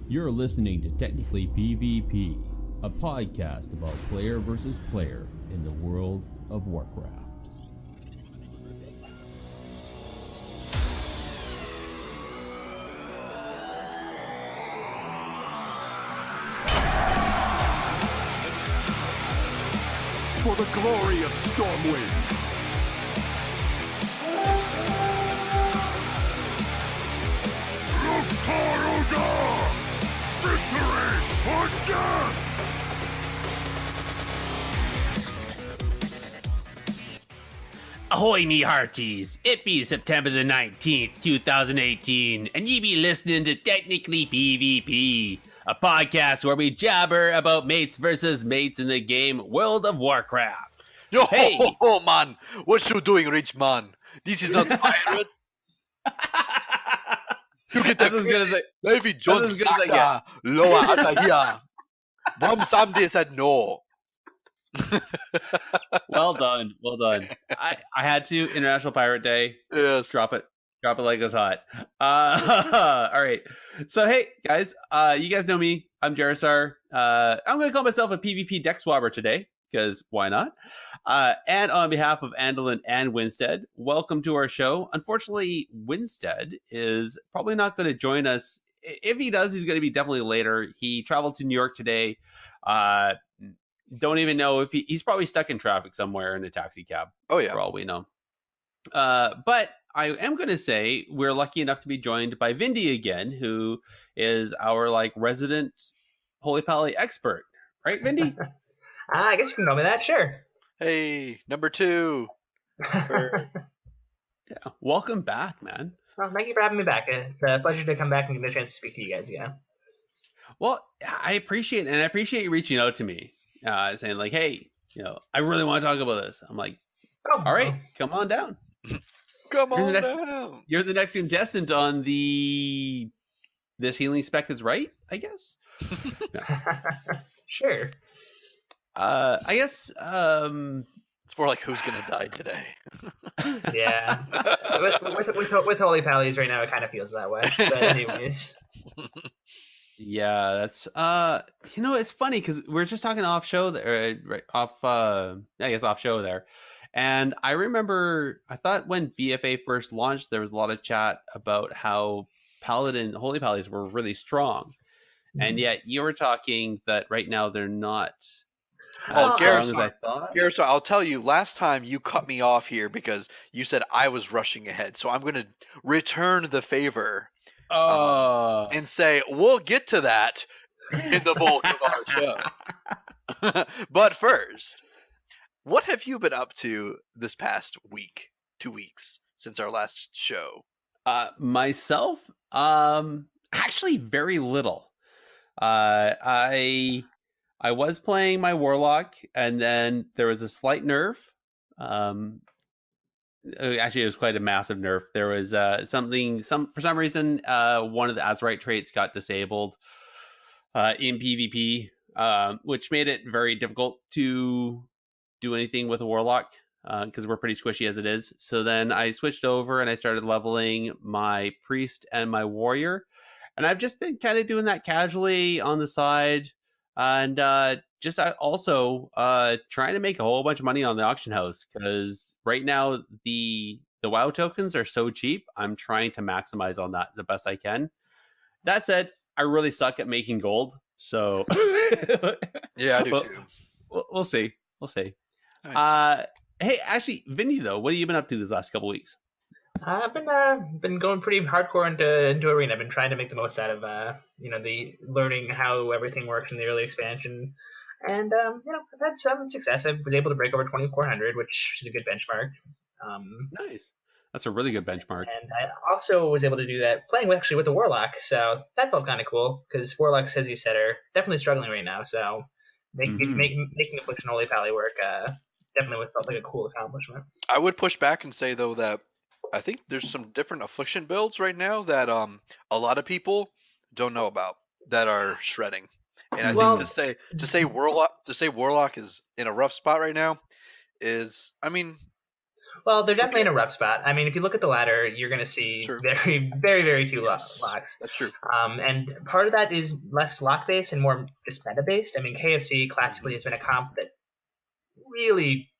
You're listening to Technically PvP, a podcast about player versus player in the world of Warcraft. For the glory of Stormwind! Victory or death! Ahoy me hearties, it be September the 19th, 2018, and ye be listening to Technically PvP, a podcast where we jabber about mates versus mates in the game World of Warcraft. Yo, Hey! ho, man! What you doing, rich man? This is not pirate. You get That's as good as it. Maybe John as good as I Snaka, Loa Ata here. Bomb someday said no. Well done, well done. I had to, International Pirate Day, Yes. drop it like it was hot. All right. So, hey, guys, you guys know me. I'm Jarasar. I'm going to call myself a PvP deck swabber today, because why not? And on behalf of Andalin and Winstead, welcome to our show. Unfortunately, Winstead is probably not going to join us. If he does, he's going to be definitely later. He traveled to New York today. Don't even know if he's probably stuck in traffic somewhere in a taxi cab. Oh, yeah. For all we know. But I am going to say we're lucky enough to be joined by Vindi again, who is our resident Holy Paladin expert. Right, Vindi? I guess you can call me that, sure. Hey, number 2. Yeah. Welcome back, man. Well, thank you for having me back. It's a pleasure to come back and get a chance to speak to you guys again. Well, I appreciate it, and I appreciate you reaching out to me, saying hey, I really want to talk about this. I'm like, all right, come on down. Come on down. You're the next contestant on this healing spec is right, I guess. Sure. I guess It's more like who's gonna die today. Yeah. with Holy Paladins right now, it kind of feels that way. But anyways. Yeah, that's it's funny because we're just talking off show there, off show there, and I remember I thought when BFA first launched, there was a lot of chat about how Holy Paladins were really strong, and yet you were talking that right now they're not as strong as I thought. Garrison, I'll tell you, last time you cut me off here because you said I was rushing ahead, so I'm going to return the favor. And say we'll get to that in the bulk of our show. But first, what have you been up to this past week, 2 weeks since our last show? Myself, actually very little. I was playing my Warlock, and then there was a slight nerf. Actually, it was quite a massive nerf. There was for some reason, one of the Azerite traits got disabled in PvP, which made it very difficult to do anything with a Warlock because we're pretty squishy as it is. So then I switched over and I started leveling my Priest and my Warrior. And I've just been kind of doing that casually on the side. And just also trying to make a whole bunch of money on the auction house because right now the WoW tokens are so cheap. I'm trying to maximize on that the best I can. That said, I really suck at making gold. So Yeah, I do too. We'll see. We'll see. Nice. Hey, actually, Vindi, though, what have you been up to these last couple weeks? I've been going pretty hardcore into Arena. I've been trying to make the most out of the learning how everything works in the early expansion, and I've had some success. I was able to break over 2400, which is a good benchmark. Nice, that's a really good benchmark. And I also was able to do that playing with the Warlock, so that felt kind of cool because Warlocks, as you said, are definitely struggling right now. So making Affliction Holy Pally work definitely felt like a cool accomplishment. I would push back and say though that I think there's some different affliction builds right now that a lot of people don't know about that are shredding. And I think to say Warlock is in a rough spot right now is, I mean, Well, they're definitely in a rough spot. I mean, if you look at the ladder, you're going to see True. very, very, very few Yes, locks. that's true. And part of that is less lock based and more just meta based. I mean, KFC classically has been a comp that really,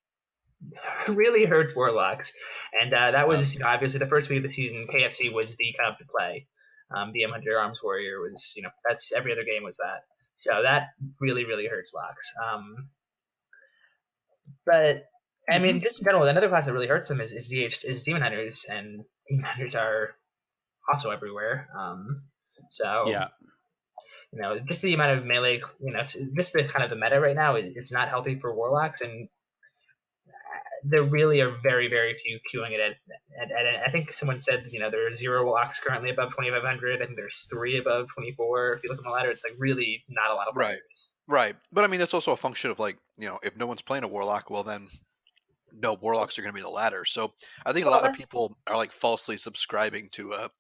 really hurts warlocks, and that was obviously the first week of the season. KFC was the comp to play. The M100 Arms Warrior was, that's every other game was that. So that really, really hurts locks. But I mean, just in general, another class that really hurts them is Demon Hunters, and Demon Hunters are also everywhere. So Yeah. Just the amount of melee, just the kind of the meta right now, it's not healthy for warlocks, and there really are very, very few queuing it at I think someone said, there are 0 locks currently above 2,500. I think there's 3 above 24. If you look on the ladder, it's like really not a lot of players. Right. But I mean, that's also a function of like, if no one's playing a warlock, well then no warlocks are going to be the ladder. So I think a lot of people are like falsely subscribing to a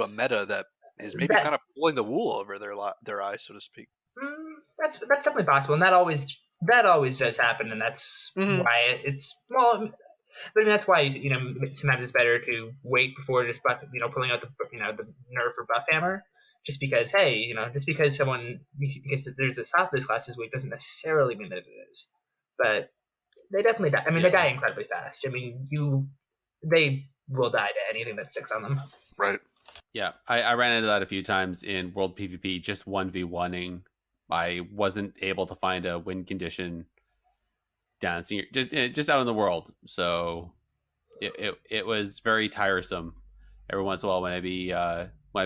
meta that is maybe kind of pulling the wool over their eyes, so to speak. That's definitely possible, and that always does happen, and that's why it's but I mean that's why sometimes it's better to wait before just pulling out the nerf or buff hammer, just because just because there's a stop this class this week doesn't necessarily mean that it is, but they definitely die. I mean they die incredibly fast. I mean they will die to anything that sticks on them. Right. Yeah, I ran into that a few times in World PvP, just 1v1ing. I wasn't able to find a win condition dancing just out in the world, so it was very tiresome. Every once in a while, when I'd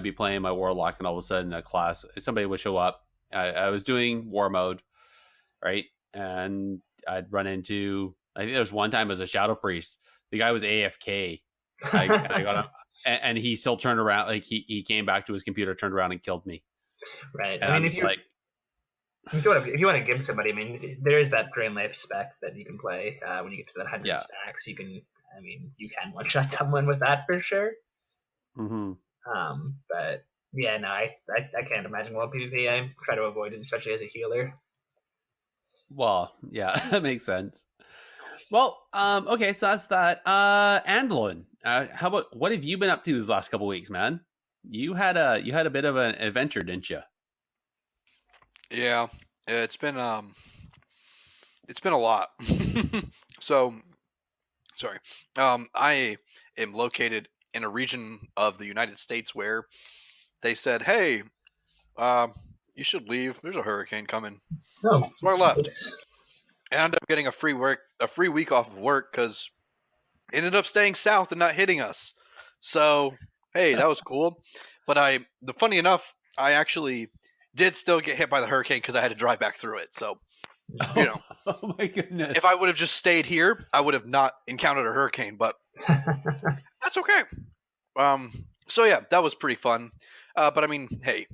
be playing my warlock, and all of a sudden a class somebody would show up. I was doing war mode, right, and I'd run into. I think there was one time as a shadow priest. The guy was AFK. I got him, and he still turned around. Like he came back to his computer, turned around, and killed me. Right. And I mean, if you want to give somebody, I mean, there is that Drain Life spec that you can play when you get to that 100 stacks. You can one shot someone with that for sure. Mm-hmm. But yeah, no, I can't imagine World PvP. I try to avoid it, especially as a healer. Well, yeah, that makes sense. Well, okay, so that's that. Andalin, how about what have you been up to these last couple weeks, man? You had a bit of an adventure, didn't you? Yeah, it's been a lot. So, sorry. I am located in a region of the United States where they said, "Hey, you should leave. There's a hurricane coming." Oh, so I left. And I ended up getting a free week off of work because it ended up staying south and not hitting us. So, hey, that was cool. But funny enough, I actually did still get hit by the hurricane because I had to drive back through it. So, oh my goodness. If I would have just stayed here, I would have not encountered a hurricane, but that's okay. So yeah, that was pretty fun. But I mean, hey,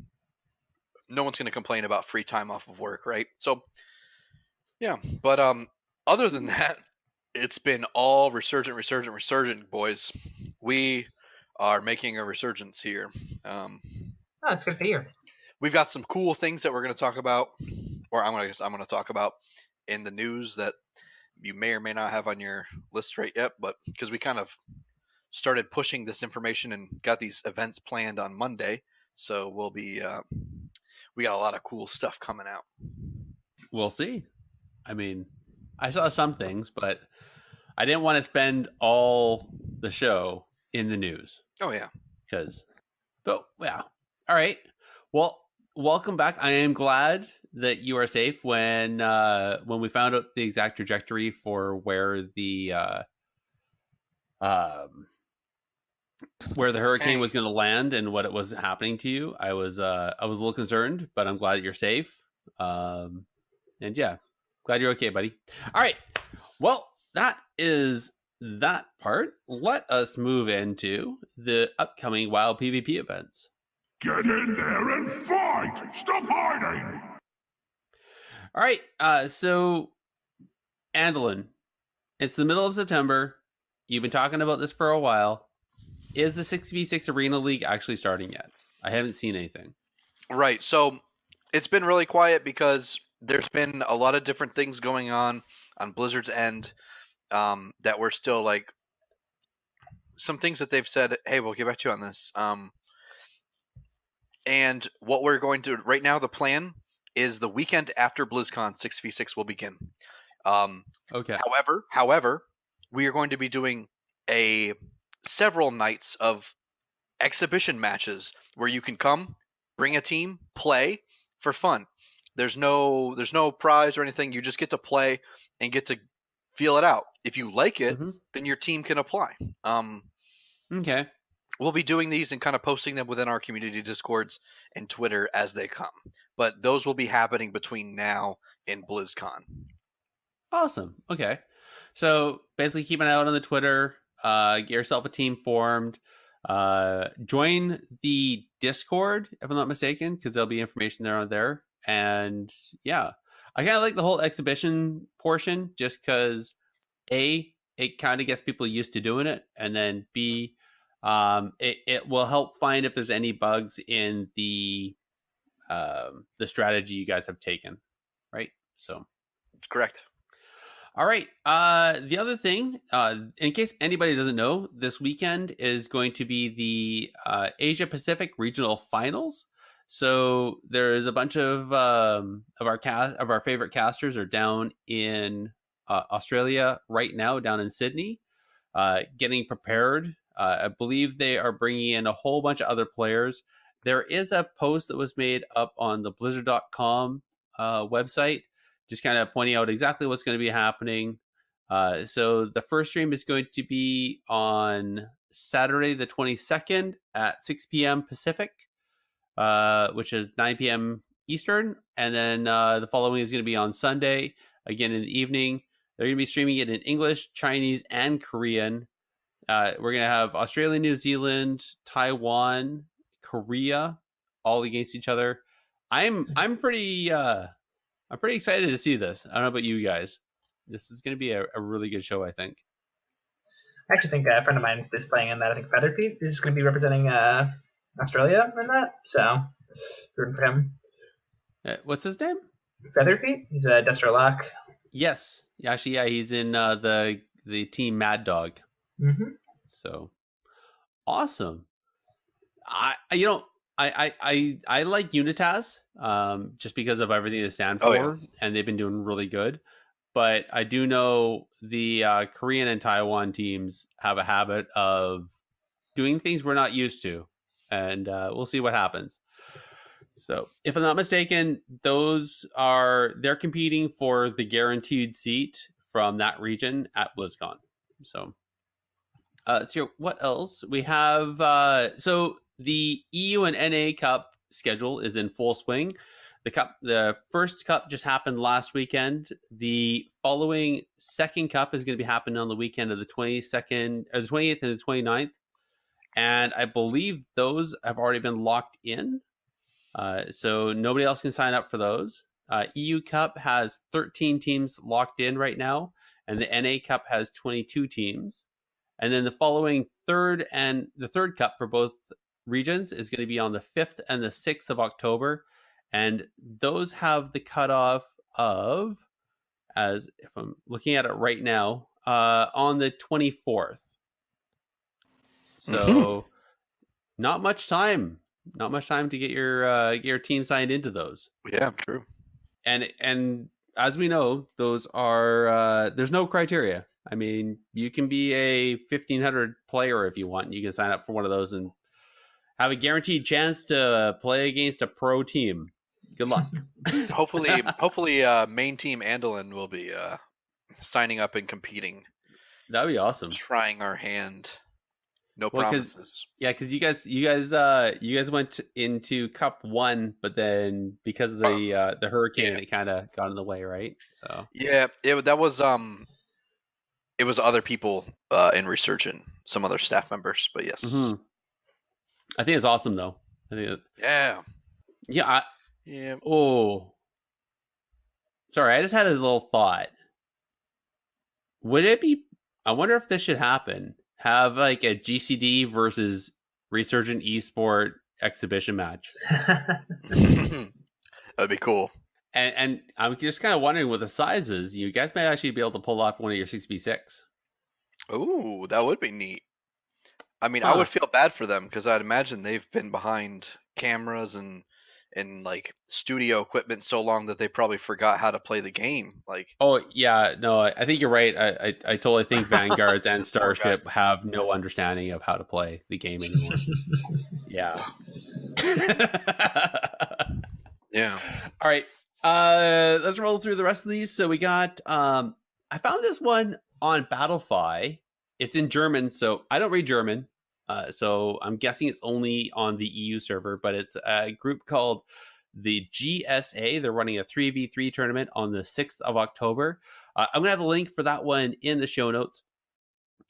no one's going to complain about free time off of work, right? So, yeah. But other than that, it's been all resurgent, boys. We are making a resurgence here. It's good to hear. We've got some cool things that we're going to talk about, or I'm going to talk about in the news that you may or may not have on your list right yet, but because we kind of started pushing this information and got these events planned on Monday, so we got a lot of cool stuff coming out. We'll see. I mean, I saw some things, but I didn't want to spend all the show in the news. Oh yeah. But yeah. All right. Well, welcome back. I am glad that you are safe when we found out the exact trajectory for where the hurricane was going to land and what it was happening to you. I was a little concerned, but I'm glad that you're safe. And yeah, glad you're okay, buddy. All right. Well, that is that part. Let us move into the upcoming Wild PvP events. Get in there and fight! Stop hiding! All right, so Andalin, it's the middle of September. You've been talking about this for a while. Is the 6v6 Arena League actually starting yet? I haven't seen anything. Right, so it's been really quiet because there's been a lot of different things going on Blizzard's end that we're still like some things that they've said. Hey, we'll get back to you on this. And what we're going to right now, the plan is the weekend after BlizzCon 6v6 will begin. Okay. However, we are going to be doing several nights of exhibition matches where you can come, bring a team, play for fun. There's no prize or anything. You just get to play and get to feel it out. If you like it, then your team can apply. Okay. We'll be doing these and kind of posting them within our community Discords and Twitter as they come. But those will be happening between now and BlizzCon. Awesome. Okay. So basically keep an eye out on the Twitter, get yourself a team formed, join the Discord, if I'm not mistaken, because there'll be information there on there. And yeah, I kind of like the whole exhibition portion just because A, it kind of gets people used to doing it. And then B, it will help find if there's any bugs in the strategy you guys have taken. Right. So correct. All right. The other thing, in case anybody doesn't know, this weekend is going to be the Asia Pacific Regional Finals. So there's a bunch of our favorite casters are down in Australia right now, down in Sydney, getting prepared. I believe they are bringing in a whole bunch of other players. There is a post that was made up on the Blizzard.com website, just kind of pointing out exactly what's going to be happening. So the first stream is going to be on Saturday, the 22nd at 6 p.m. Pacific, which is 9 p.m. Eastern. And then the following is going to be on Sunday, again in the evening. They're going to be streaming it in English, Chinese, and Korean. We're going to have Australia, New Zealand, Taiwan, Korea, all against each other. I'm pretty excited to see this. I don't know about you guys. This is going to be a really good show, I think. I actually think a friend of mine is playing in that. I think Featherfeet is going to be representing Australia in that. So, rooting for him. What's his name? Featherfeet. He's a Duster Lock. Yes. Actually, yeah, he's in the team Mad Dog. Mm-hmm. So, awesome. I like Unitas just because of everything they stand for, and they've been doing really good. But I do know the Korean and Taiwan teams have a habit of doing things we're not used to, and we'll see what happens. So, if I'm not mistaken, they're competing for the guaranteed seat from that region at BlizzCon. So what else we have? So the EU and NA Cup schedule is in full swing. The first cup just happened last weekend. The following second cup is going to be happening on the weekend of the 22nd or the 28th and the 29th. And I believe those have already been locked in. So nobody else can sign up for those. EU Cup has 13 teams locked in right now, and the NA Cup has 22 teams. And then the following third cup for both regions is going to be on the 5th and the 6th of October. And those have the cutoff of, as if I'm looking at it right now, on the 24th. So not much time to get your team signed into those. Yeah, true. And as we know, those are there's no criteria. I mean, you can be a 1,500 player if you want. You can sign up for one of those and have a guaranteed chance to play against a pro team. Good luck. hopefully, main team Andelin will be signing up and competing. That'd be awesome. Trying our hand. No promises. Because you guys went into Cup 1, but then because of the hurricane, it kind of got in the way, right? So yeah, it was other people in Resurgent, some other staff members, but yes. Mm-hmm. I think it's awesome though. Yeah. Oh, sorry. I just had a little thought. Would it be? I wonder if this should happen. Have like a GCD versus Resurgent Esport exhibition match. That'd be cool. And I'm just kind of wondering with the sizes, you guys might actually be able to pull off one of your 6v6. Ooh, that would be neat. I mean, I would feel bad for them because I'd imagine they've been behind cameras and like studio equipment so long that they probably forgot how to play the game. Like, oh yeah, no, I think you're right. I totally think Vanguards and Starship have no understanding of how to play the game anymore. Yeah. yeah. All right. Let's roll through the rest of these. So we got I found this one on Battlefy. It's in German, so I don't read German. So I'm guessing it's only on the EU server, but it's a group called the GSA. They're running a 3v3 tournament on the 6th of October. I'm going to have the link for that one in the show notes.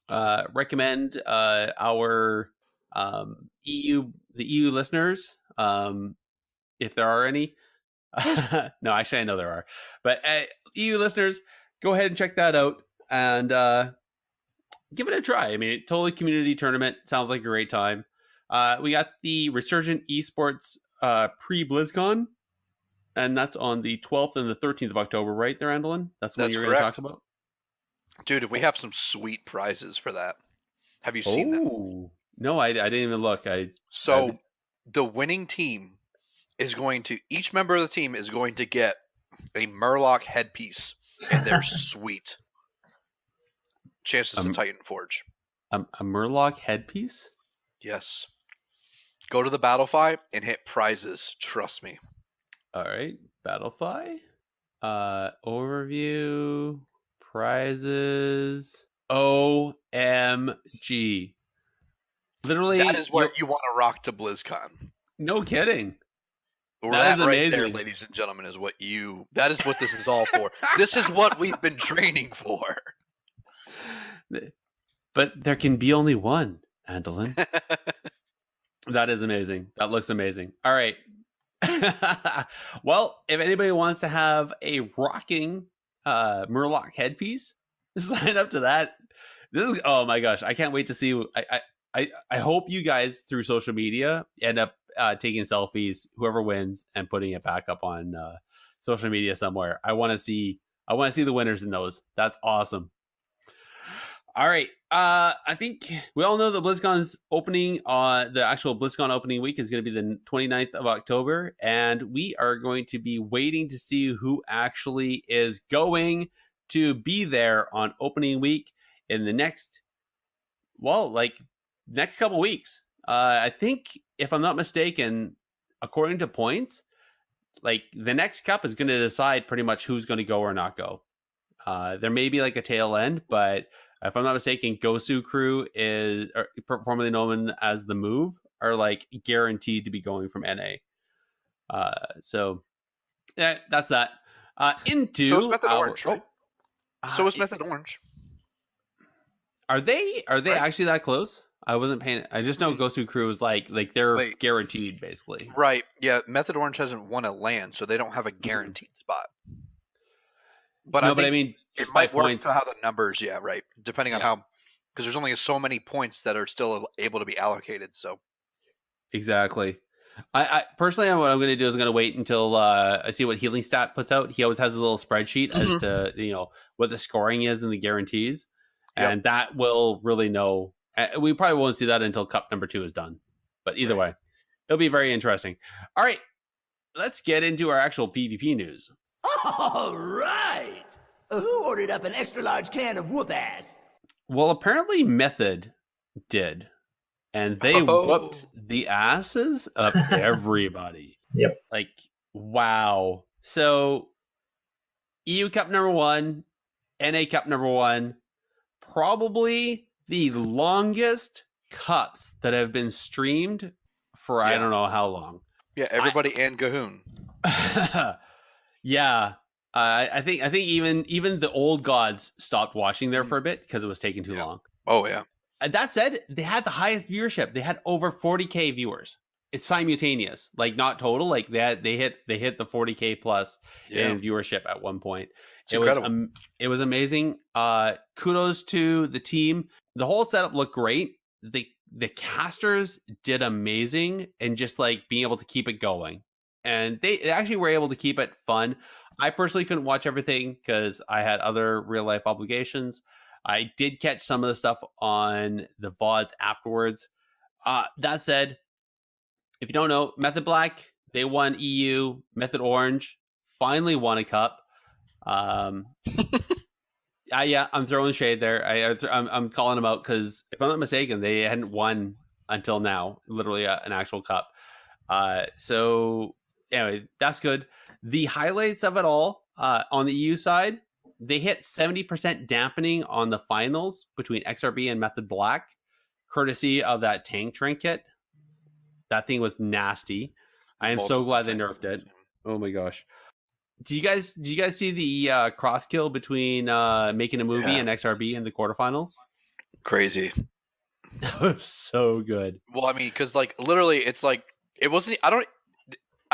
Recommend our the EU listeners, if there are any. No, actually, I know there are. But EU listeners, go ahead and check that out and give it a try. I mean, totally community tournament. Sounds like a great time. We got the Resurgent Esports pre-BlizzCon, and that's on the 12th and the 13th of October, right there, Andelin? That's what you're going to talk about? Dude, we have some sweet prizes for that. Have you seen them? No, I didn't even look. The winning team is going to, each member of the team is going to get a Murloc headpiece, and they're sweet. Chances to Titan Forge. A Murloc headpiece? Yes. Go to the Battlefy and hit prizes. Trust me. All right. Battlefy. Overview. Prizes. OMG. Literally. That is what you want to rock to BlizzCon. No kidding. That is amazing. Right there, ladies and gentlemen, is what that is what this is all for. This is what we've been training for. But there can be only one, Andelin. That is amazing. That looks amazing. All right. Well, if anybody wants to have a rocking Murloc headpiece, sign up to that. This is, oh my gosh, I can't wait to see. I hope you guys through social media end up taking selfies, whoever wins, and putting it back up on social media somewhere. I want to see the winners in those. That's awesome. All right. I think we all know that BlizzCon's opening, the actual BlizzCon opening week is going to be the 29th of October, and we are going to be waiting to see who actually is going to be there on opening week in the next couple weeks. I think, if I'm not mistaken, according to points, like the next cup is going to decide pretty much who's going to go or not go. There may be like a tail end, but if I'm not mistaken, Gosu Crew is, formerly known as the Move, are like guaranteed to be going from NA. So yeah, that's that. So is Method Orange, right? So is Method Orange. Are they right? Actually that close? I wasn't paying. I just know Gosu Crew is like they're guaranteed basically. Right. Yeah. Method Orange hasn't won a LAN, so they don't have a guaranteed spot. But I mean, it might work for how the numbers. Yeah. Right. Depending on how, because there's only so many points that are still able to be allocated. So. Exactly. I personally, what I'm going to do is I'm going to wait until I see what Healing Stat puts out. He always has a little spreadsheet as to what the scoring is and the guarantees, and that will really know. We probably won't see that until Cup number 2 is done. But either way, it'll be very interesting. All right, let's get into our actual PvP news. All right. Who ordered up an extra large can of whoop ass? Well, apparently Method did. And they whooped the asses of everybody. Yep. Like, wow. So, EU Cup number 1, NA Cup number 1, probably the longest cups that have been streamed for I don't know how long. Yeah, everybody and Gahoon. Yeah. I think even the old gods stopped watching there for a bit because it was taking too long. Oh, yeah. That said, they had the highest viewership. They had over 40K viewers. It's simultaneous, like not total. Like they hit the 40K plus in viewership at one point. It was amazing. Kudos to the team. The whole setup looked great. The casters did amazing, and just like being able to keep it going. And they actually were able to keep it fun. I personally couldn't watch everything because I had other real life obligations. I did catch some of the stuff on the VODs afterwards. That said, if you don't know, Method Black, they won EU. Method Orange finally won a cup. Yeah, I'm throwing shade there. I'm calling them out because if I'm not mistaken, they hadn't won until now, literally an actual cup. So anyway, that's good. The highlights of it all on the EU side, they hit 70% dampening on the finals between XRB and Method Black, courtesy of that tank trinket. That thing was nasty. I am so glad they nerfed it. Oh my gosh. Do you guys see the cross kill between Making a Movie and XRB in the quarterfinals? Crazy. That was so good. Well, I mean, because like literally, it's like it wasn't.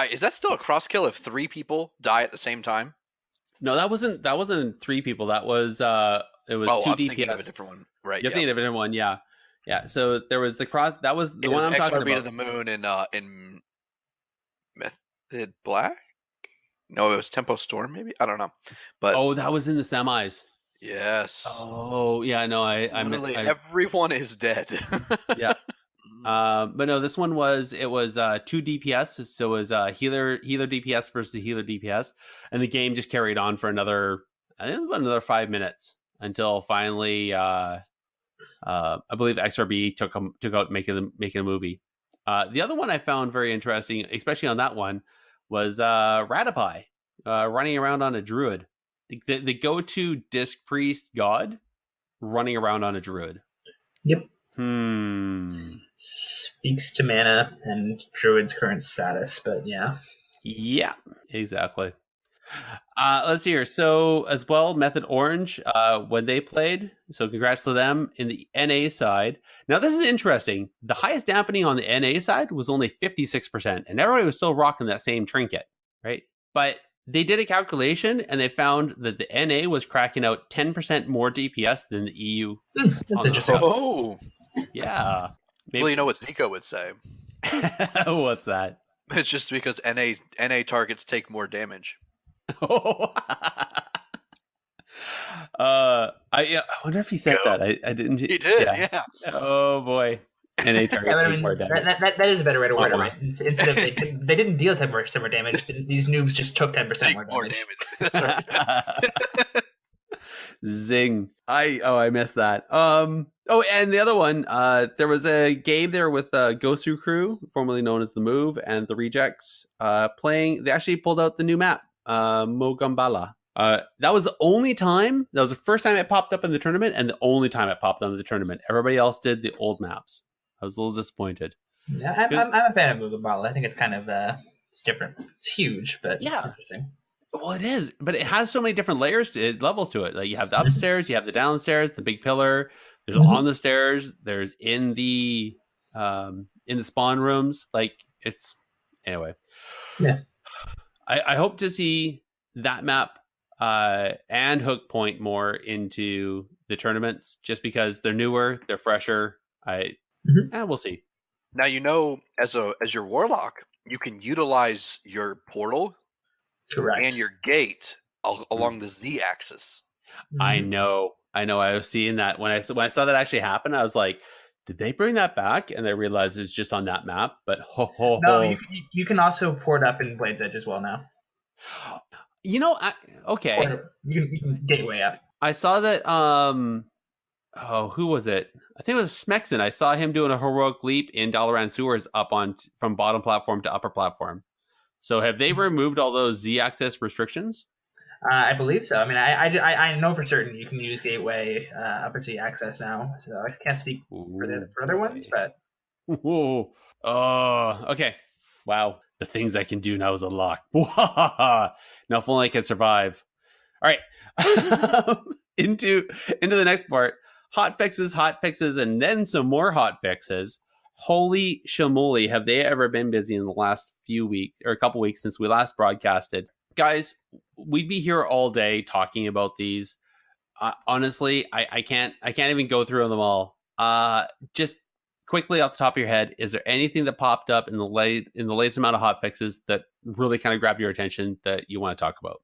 Is that still a cross kill if 3 people die at the same time? No, that wasn't 3 people. That was it was 2 I'm DPS. thinking of a different one, right? You're thinking of a different one, yeah. So there was the cross. That was the one I'm talking about. XRB to the moon in Method Black. No, it was Tempo Storm, maybe? I don't know. But that was in the semis. Yes. Oh, yeah, no, Literally everyone is dead. Yeah. But no, this one was 2 DPS, so it was healer DPS versus healer DPS, and the game just carried on for another 5 minutes until finally I believe XRB took out making a movie. The other one I found very interesting, especially on that one, was Ratapai running around on a druid. The go-to disc priest god running around on a druid. Yep. Speaks to mana and druid's current status, but yeah. Yeah, exactly. Let's see here. So as well, Method Orange, when they played, so congrats to them in the NA side. Now this is interesting. The highest dampening on the NA side was only 56%, and everybody was still rocking that same trinket, right? But they did a calculation and they found that the NA was cracking out 10% more DPS than the EU. That's interesting. Oh, yeah. Maybe. Well, you know what Zico would say. What's that? It's just because NA targets take more damage. I wonder if he said that. I didn't. He did, yeah. Oh boy. NA targets take more damage. That is a better way to word it, right? Instead of they didn't deal 10% more damage. These noobs just took 10% more damage. That's right. Zing. I missed that. And the other one, there was a game there with Gosu Crew, formerly known as The Move, and the Rejects playing. They actually pulled out the new map, Mogambala. That was the only time. That was the first time it popped up in the tournament, and the only time it popped up in the tournament. Everybody else did the old maps. I was a little disappointed. Yeah, I'm a fan of Mogambala. I think it's kind of it's different. It's huge, but it's interesting. Well, it is, but it has so many different levels to it. Like you have the upstairs, you have the downstairs, the big pillar. There's on the stairs. There's in the spawn rooms. Like it's anyway. Yeah. I hope to see that map and Hook Point more into the tournaments, just because they're newer, they're fresher. We'll see. Now as your warlock, you can utilize your portal. Correct. And your gate along the Z-axis. I know. I was seeing that when I saw that actually happen. I was like, "Did they bring that back?" And I realized it's just on that map. But no, you can also port up in Blade's Edge as well now. Okay. You can gateway up. I saw that. Who was it? I think it was Smexon. I saw him doing a heroic leap in Dalaran Sewers up from bottom platform to upper platform. So have they removed all those Z-axis restrictions? I believe so. I mean, I know for certain you can use Gateway up at Z-axis now. So I can't speak for the other ones, but... Whoa. Oh, okay. Wow. The things I can do now is a lock. Now if only I can survive. All right. into the next part. Hot fixes, and then some more hot fixes. Holy shamoly, have they ever been busy in the last few weeks or a couple weeks since we last broadcasted? Guys, we'd be here all day talking about these. Honestly, I can't even go through them all. Just quickly off the top of your head, is there anything that popped up in the latest amount of hot fixes that really kind of grabbed your attention that you want to talk about?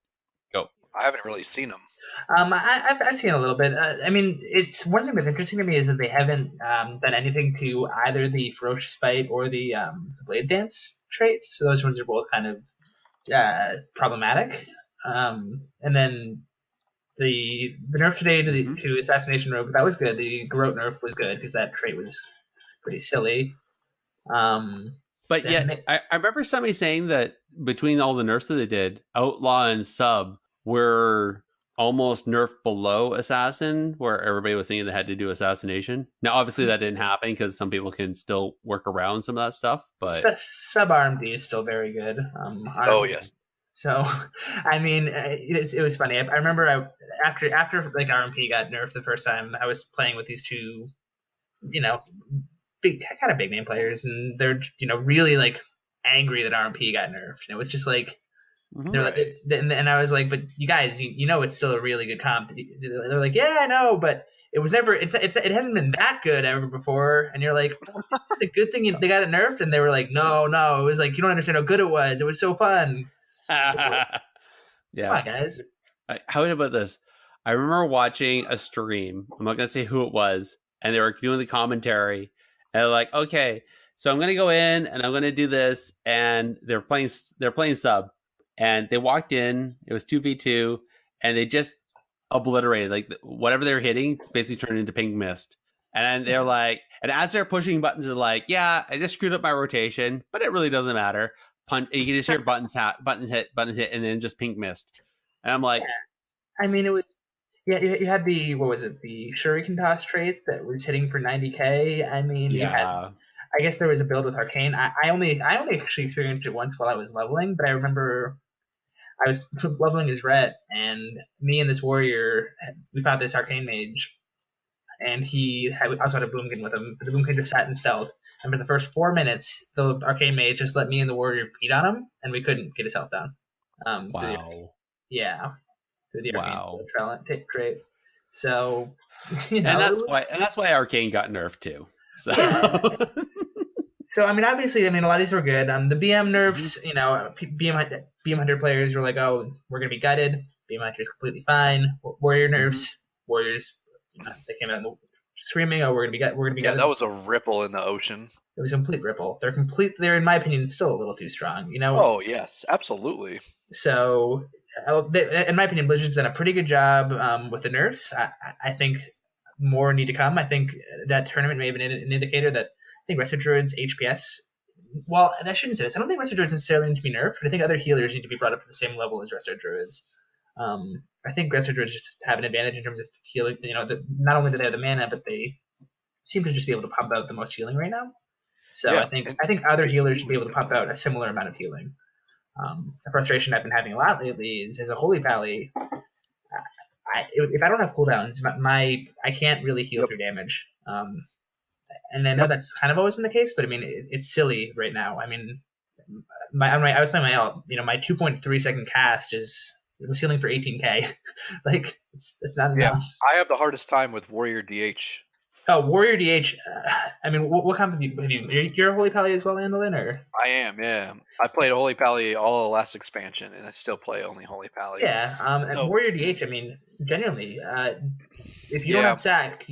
Go. I haven't really seen them. I've seen a little bit. I mean, it's one thing that's interesting to me is that they haven't done anything to either the Ferocious Bite or the Blade Dance traits. So those ones are both kind of problematic. And then the nerf today to Assassination Rogue, that was good. The Garrote nerf was good because that trait was pretty silly. But yet, I remember somebody saying that between all the nerfs that they did, Outlaw and Sub were almost nerfed below Assassin, where everybody was thinking they had to do Assassination. Now, obviously, that didn't happen because some people can still work around some of that stuff. But Sub RMD is still very good. Yes. So, I mean, it was funny. I remember after like RMP got nerfed the first time, I was playing with these two, kind of big name players, and they're really like angry that RMP got nerfed. And it was just like they're like, and I was like, but you guys, it's still a really good comp. They're like, yeah, I know, but it was never. It hasn't been that good ever before. And you're like, the good thing they got it nerfed, and they were like, no, it was like you don't understand how good it was. It was so fun. Yeah, come on, guys. How about this? I remember watching a stream. I'm not gonna say who it was, and they were doing the commentary. And they're like, okay, so I'm gonna go in and I'm gonna do this, and they're playing Sub, and they walked in. It was 2v2, and they just obliterated like whatever they were hitting, basically turned into pink mist. And they're like, and as they're pushing buttons, they're like, yeah, I just screwed up my rotation, but it really doesn't matter. Punch, and you can just hear buttons hit, and then just pink mist. And I'm like, I mean, it was. Yeah, you had the Shuriken Toss trait that was hitting for 90k. I mean, you had. I guess there was a build with Arcane. I only actually experienced it once while I was leveling, but I remember I was leveling as Ret, and me and this warrior, we fought this Arcane mage, and I also had a Boomkin with him, but the Boomkin just sat in stealth. And for the first 4 minutes, the Arcane mage just let me and the warrior beat on him, and we couldn't get his health down. wow. Through the Arcane trait. So, and that's why Arcane got nerfed too. So, so I mean, obviously, a lot of these were good. The BM nerfs, BM Hunter players were like, oh, we're gonna be gutted. BM Hunter is completely fine. Warrior nerfs, Warriors, they came out screaming, oh, we're gonna be gutted. Yeah, that was a ripple in the ocean. It was a complete ripple. They're in my opinion still a little too strong. Oh yes, absolutely. So, in my opinion, Blizzard's done a pretty good job with the nerfs. I think more need to come. I think that tournament may have been an indicator that I think Resto Druid's HPS. Well, I shouldn't say this. I don't think Resto Druids necessarily need to be nerfed, but I think other healers need to be brought up to the same level as Resto Druids. I think Resto Druids just have an advantage in terms of healing. Not only do they have the mana, but they seem to just be able to pump out the most healing right now. So yeah, I think other healers should be able to pump out a similar amount of healing. The frustration I've been having a lot lately is as a Holy Pally, if I don't have cooldowns, I can't really heal through damage. And I know that's kind of always been the case, but I mean it's silly right now. I mean, I was playing my ult. My 2.3 second cast was healing for 18k. Like it's not enough. Yeah, I have the hardest time with Warrior DH. Oh, Warrior DH. I mean, what comp have you? You're a Holy Pally as well, Andolin, or? I am, yeah. I played Holy Pally all last expansion, and I still play only Holy Pally. Yeah, and Warrior DH. I mean, genuinely, if you don't have sack,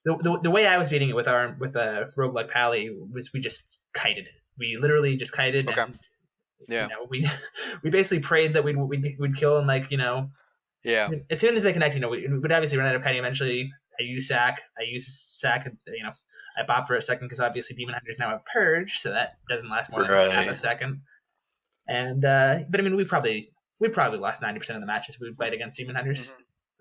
the way I was beating it with the roguelike Pally was we just kited. We literally just kited, and we basically prayed that we'd kill, and like as soon as they connect, we would obviously run out of kiting eventually. I use sack. I bop for a second because obviously Demon Hunters now have Purge, so that doesn't last more than half a second. And but I mean, we probably lost 90% of the matches we would fight against Demon Hunters.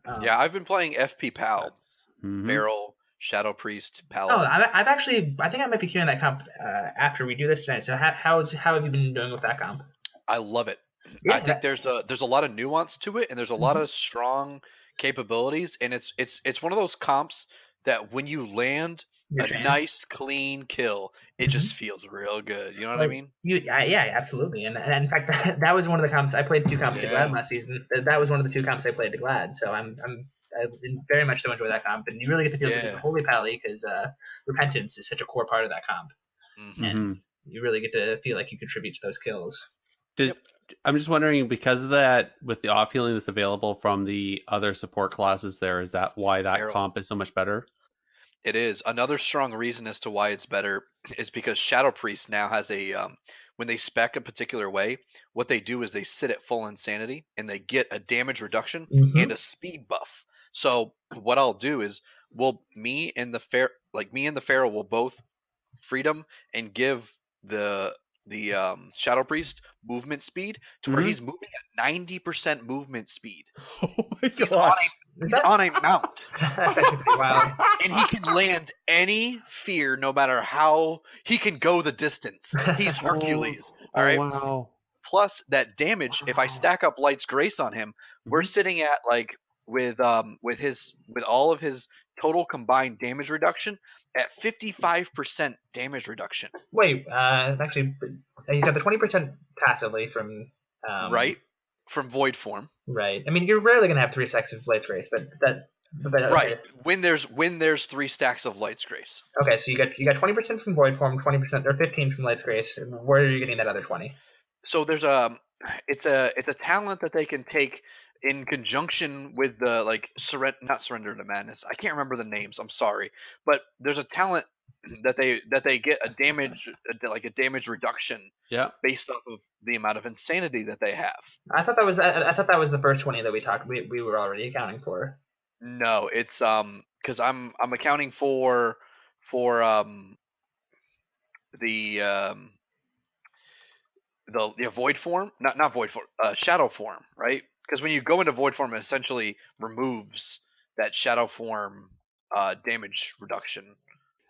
Mm-hmm. I've been playing FP Pal, Barrel, Shadow Priest, Paladin. Oh, I think I might be queuing that comp after we do this tonight. So how have you been doing with that comp? I love it. Yeah, I think there's a lot of nuance to it, and there's a lot of strong capabilities, and it's one of those comps that when you land nice clean kill, it just feels real good. You know what I mean? Yeah, absolutely. And in fact, that was one of the comps I played 2 comps to Glad last season. That was one of the 2 comps I played to Glad. So I very much so enjoy that comp, and you really get to feel good with Holy Pally because Repentance is such a core part of that comp, and you really get to feel like you contribute to those kills. I'm just wondering, because of that, with the off healing that's available from the other support classes there, is that why that Feral. comp is so much better? It is. Another strong reason as to why it's better is because Shadow Priest now has a when they spec a particular way, what they do is they sit at full insanity and they get a damage reduction Mhm. and a speed buff. So what I'll do is me and the Pharaoh will both freedom and give the Shadow Priest movement speed to where Mhm. he's moving at 90% movement speed. Oh my He's god! on a mount. That's actually pretty wild. And he can land any fear no matter how he can go the distance. He's Hercules. All right. Wow. Plus that damage, if I stack up Light's Grace on him, we're sitting at like with all of his total combined damage reduction at 55% damage reduction. Wait, actually, he's got the 20% passively from Right? From Void form. Right. I mean, you're rarely gonna have 3 stacks of Light's Grace, but okay. Right. When there's 3 stacks of Light's Grace. Okay, so you got 20% from Void form, 20% or 15 from Light's Grace. Where are you getting that other 20? So there's it's a talent that they can take in conjunction with the not Surrender to Madness. I can't remember the names. I'm sorry, but there's a talent that they get a damage reduction. Yeah. Based off of the amount of insanity that they have. I thought that was the first 20 that we were already accounting for. No, it's because I'm accounting for the void form, not void form, shadow form, right? Because when you go into void form, it essentially removes that shadow form damage reduction.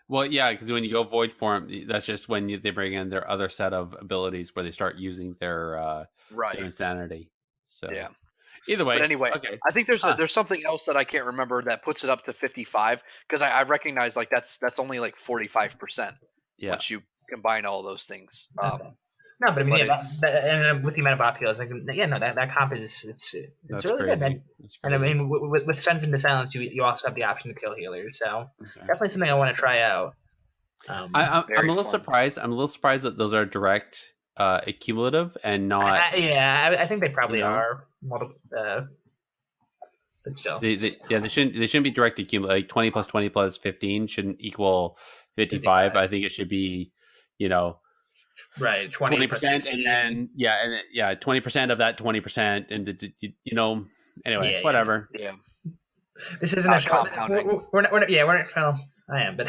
Well, yeah, because when you go void form, that's just when they bring in their other set of abilities where they start using their insanity. So yeah. Either way, but anyway, okay. I think there's something else that I can't remember that puts it up to 55 because I recognize like that's only like 45%. Yeah. Once you combine all those things. No, but I mean, and with the amount of op heals, that comp is it's really crazy. good. And I mean, with Sends into Silence, you also have the option to kill healers, so definitely something I want to try out. I'm a little surprised. I'm a little surprised that those are direct accumulative and not. I think they probably are multiple. But still, they shouldn't be direct accumulative. Like 20 plus 20 plus 15 shouldn't equal 55. I think it should be, right, 20%, and then 20% of that 20%, and anyway, whatever. Yeah. This isn't a compounding. We're not. Well, I am, but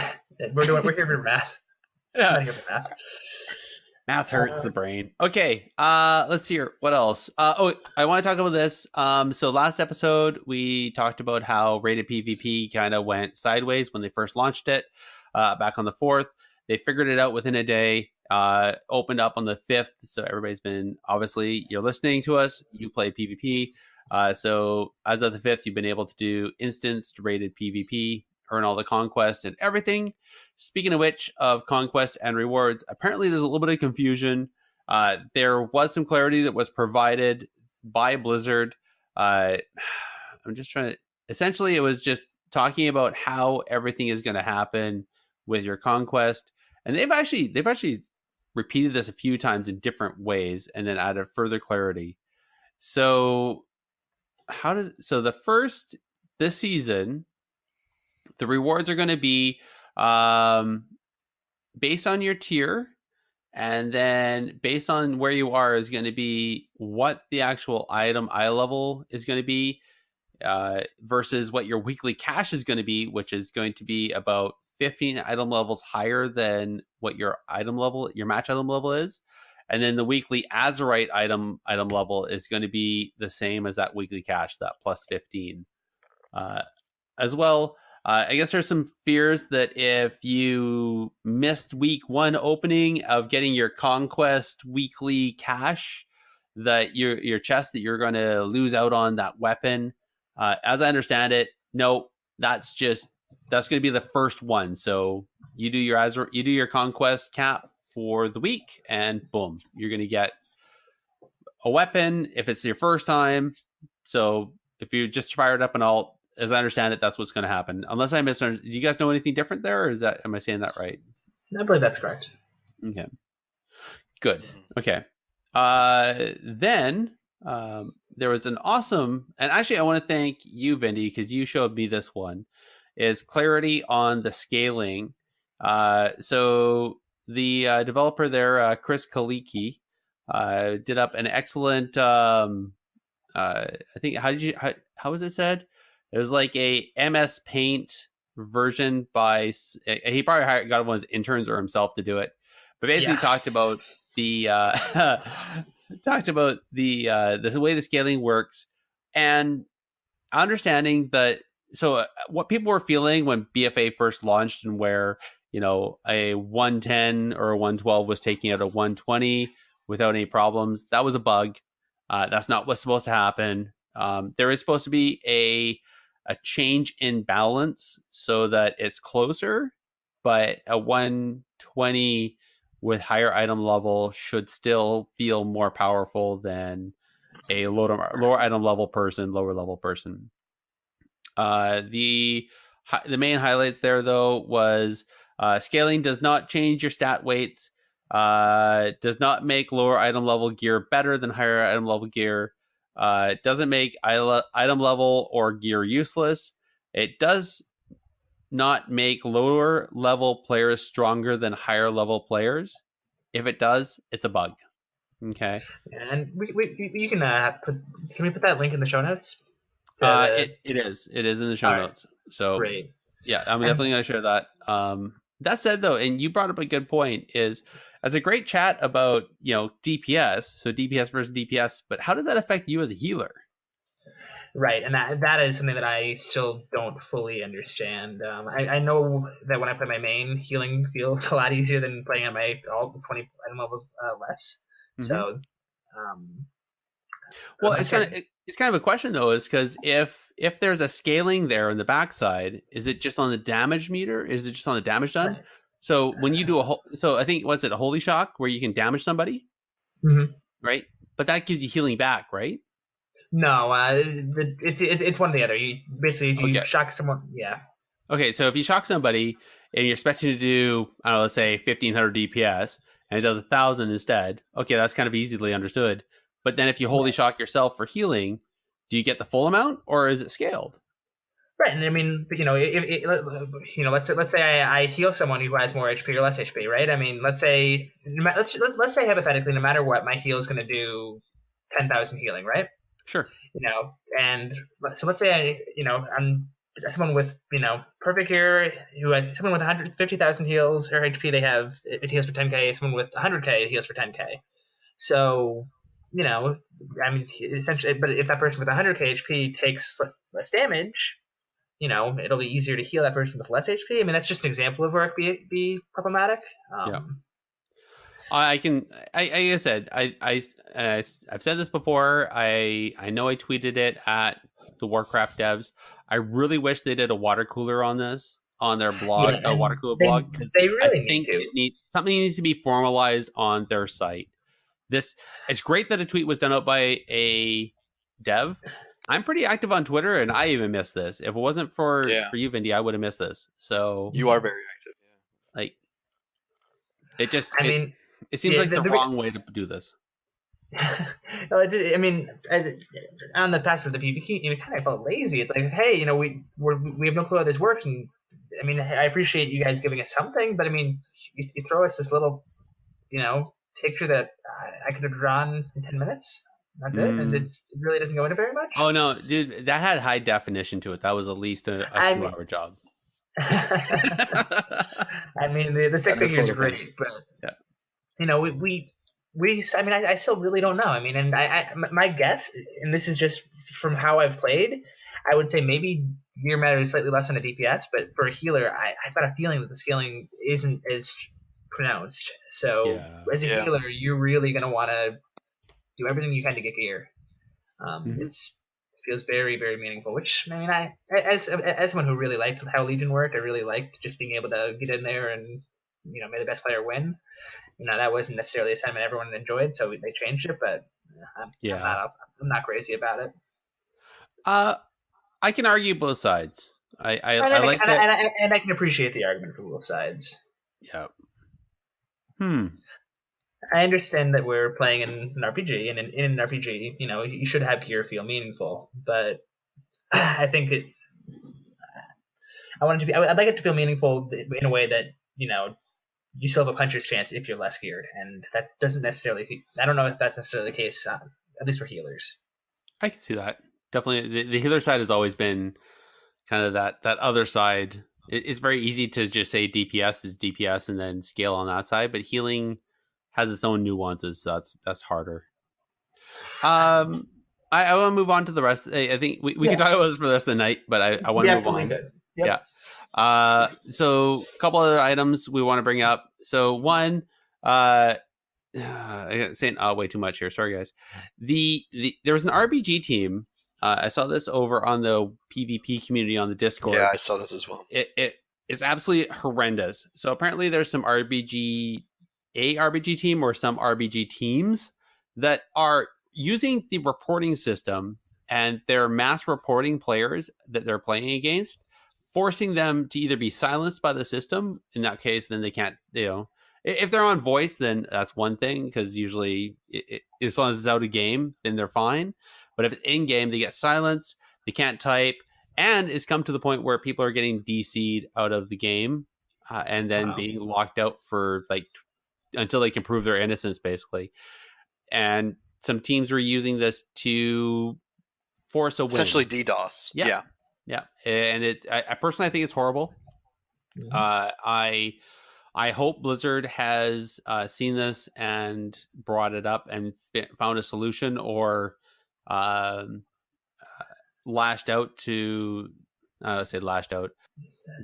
we're here for math. Yeah. Not here for math. Math hurts the brain. Okay, let's see here. What else? I want to talk about this. So last episode we talked about how rated PvP kind of went sideways when they first launched it back on the 4th. They figured it out within a day. Opened up on the 5th, so everybody's been, obviously you're listening to us, you play PvP, so as of the 5th you've been able to do instanced rated PvP, earn all the conquest and everything. Speaking of which, of conquest and rewards, apparently there's a little bit of confusion. There was some clarity that was provided by Blizzard. I'm just trying to, essentially it was just talking about how everything is going to happen with your conquest, and they've actually repeated this a few times in different ways and then added further clarity. So this season, the rewards are going to be based on your tier, and then based on where you are is going to be what the actual item eye level is going to be versus what your weekly cash is going to be, which is going to be about 15 item levels higher than what your match item level is. And then the weekly Azerite item level is going to be the same as that weekly cash, that plus 15. As well, I guess there's some fears that if you missed week 1 opening of getting your conquest weekly cash, that your chest, that you're going to lose out on that weapon. As I understand it, no, that's going to be the first one. So you do your conquest cap for the week, and boom, you're going to get a weapon if it's your first time. So if you just fired up an alt, as I understand it, that's what's going to happen. Unless I misunderstood. Do you guys know anything different there, or am I saying that right? I believe that's correct. Okay. Good. Okay. Then there was an awesome, and actually I want to thank you, Vindi, because you showed me this one, is clarity on the scaling. So the developer there, Chris Kaliki, did up an excellent, I think, how was it said? It was like a MS Paint version by, he probably got one of his interns or himself to do it, but basically talked about the the way the scaling works, and understanding that. So what people were feeling when BFA first launched, and where a 110 or a 112 was taking out a 120 without any problems, that was a bug. That's not what's supposed to happen. There is supposed to be a change in balance so that it's closer, but a 120 with higher item level should still feel more powerful than a lower item level person, lower level person. The main highlights there, though, was scaling does not change your stat weights, does not make lower item level gear better than higher item level gear, doesn't make item level or gear useless. It does not make lower level players stronger than higher level players. If it does, it's a bug. Okay. And you can can we put that link in the show notes? It is in the show notes. So great. Yeah, I'm definitely going to share that. That said, though, and you brought up a good point, is as a great chat about DPS, so DPS versus DPS, but how does that affect you as a healer? Right, and that is something that I still don't fully understand. I know that when I play my main, healing feels a lot easier than playing at my all 20 item levels less. Mm-hmm. So, well, it's kind of a question though, is because if there's a scaling there on the backside, is it just on the damage meter? Is it just on the damage done? Right. So when you do so I think what's it, a holy shock where you can damage somebody, right? But that gives you healing back, right? No, it's one or the other. You basically shock someone. Yeah. Okay, so if you shock somebody and you're expecting to do, I don't know, let's say 1500 DPS, and it does 1000 instead. Okay, that's kind of easily understood. But then if you holy shock yourself for healing, do you get the full amount, or is it scaled? Right, and I mean, let's say I heal someone who has more HP or less HP, right? I mean, let's say hypothetically, no matter what, my heal is going to do 10,000 healing, right? Sure. And so let's say I'm someone with perfect gear who had someone with 150,000 heals or HP, it heals for 10k. Someone with 100k, it heals for 10k. So I mean, essentially, but if that person with 100k HP takes less damage, it'll be easier to heal that person with less HP. I mean, that's just an example of where it be problematic. Yeah. Like I said, I've said this before. I know I tweeted it at the Warcraft devs. I really wish they did a water cooler on this on their blog, a water cooler blog, because they really something needs to be formalized on their site. It's great that a tweet was done out by a dev. I'm pretty active on Twitter, and I even missed this. If it wasn't for you, Vindi, I would have missed this. So you are very active. Yeah. Like it just. It seems like the wrong way to do this. I mean, on the past with the PvP, it kind of felt lazy. It's like, hey, we have no clue how this works, and I mean, I appreciate you guys giving us something, but I mean, you throw us this little, picture that I could have drawn in 10 minutes. That's it, and it really doesn't go into very much. Oh no, dude, that had high definition to it. That was at least a 2-hour job. I mean, the stick figure is great, but I still really don't know. I mean, and my guess, and this is just from how I've played, I would say maybe gear matter is slightly less on a DPS, but for a healer, I've got a feeling that the scaling isn't as pronounced. So as a healer, you're really going to want to do everything you can to get gear. It feels very, very meaningful, which, I mean, as someone who really liked how Legion worked, I really liked just being able to get in there and, may the best player win. That wasn't necessarily a sentiment everyone enjoyed, so they changed it, but I'm not crazy about it. I can argue both sides. I like that. And I can appreciate the argument for both sides. Yeah. I understand that we're playing in an RPG, and in an RPG, you should have gear feel meaningful. But I think I'd like it to feel meaningful in a way that you still have a puncher's chance if you're less geared, and that doesn't necessarily. I don't know if that's necessarily the case, at least for healers. I can see that. Definitely, the healer side has always been kind of that other side. It's very easy to just say DPS is DPS and then scale on that side, but healing has its own nuances. So that's harder. I want to move on to the rest. I think we can talk about this for the rest of the night, but I want to move on. Good. Yep. Yeah. So a couple other items we want to bring up. So one, I got saying way too much here. Sorry guys. There was an RPG team. I saw this over on the PvP community on the Discord. Yeah, I saw this as well. It is absolutely horrendous. So apparently there's some RPG team or some RPG teams that are using the reporting system, and they're mass reporting players that they're playing against, forcing them to either be silenced by the system. In that case, then they can't, if they're on voice, then that's one thing, because usually as long as it's out of game, then they're fine. But if it's in game, they get silenced, they can't type, and it's come to the point where people are getting DC'd out of the game and then being locked out for until they can prove their innocence, basically. And some teams were using this to force a win. Essentially DDoS. Yeah. And I personally think it's horrible. Mm-hmm. I hope Blizzard has seen this and brought it up and found a solution, or lashed out to lashed out,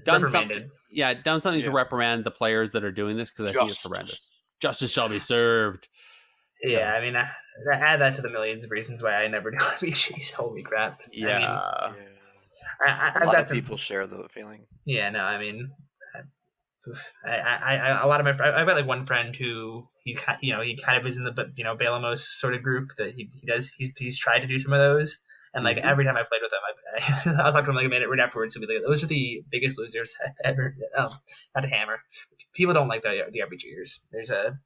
done something to reprimand the players that are doing this, because I think it's horrendous. Justice shall be served. Yeah, I mean, I add that to the millions of reasons why I never do RPGs. Holy crap! Yeah, a lot of people share the feeling. Yeah, no, I mean, a lot of my friends. I've got one friend who he kind of is in the Balamos sort of group that he's tried to do some of those, and every time I played with him, I'll talk to him a minute right afterwards. And be like, those are the biggest losers ever. Not to hammer. People don't like the RPGers. There's a.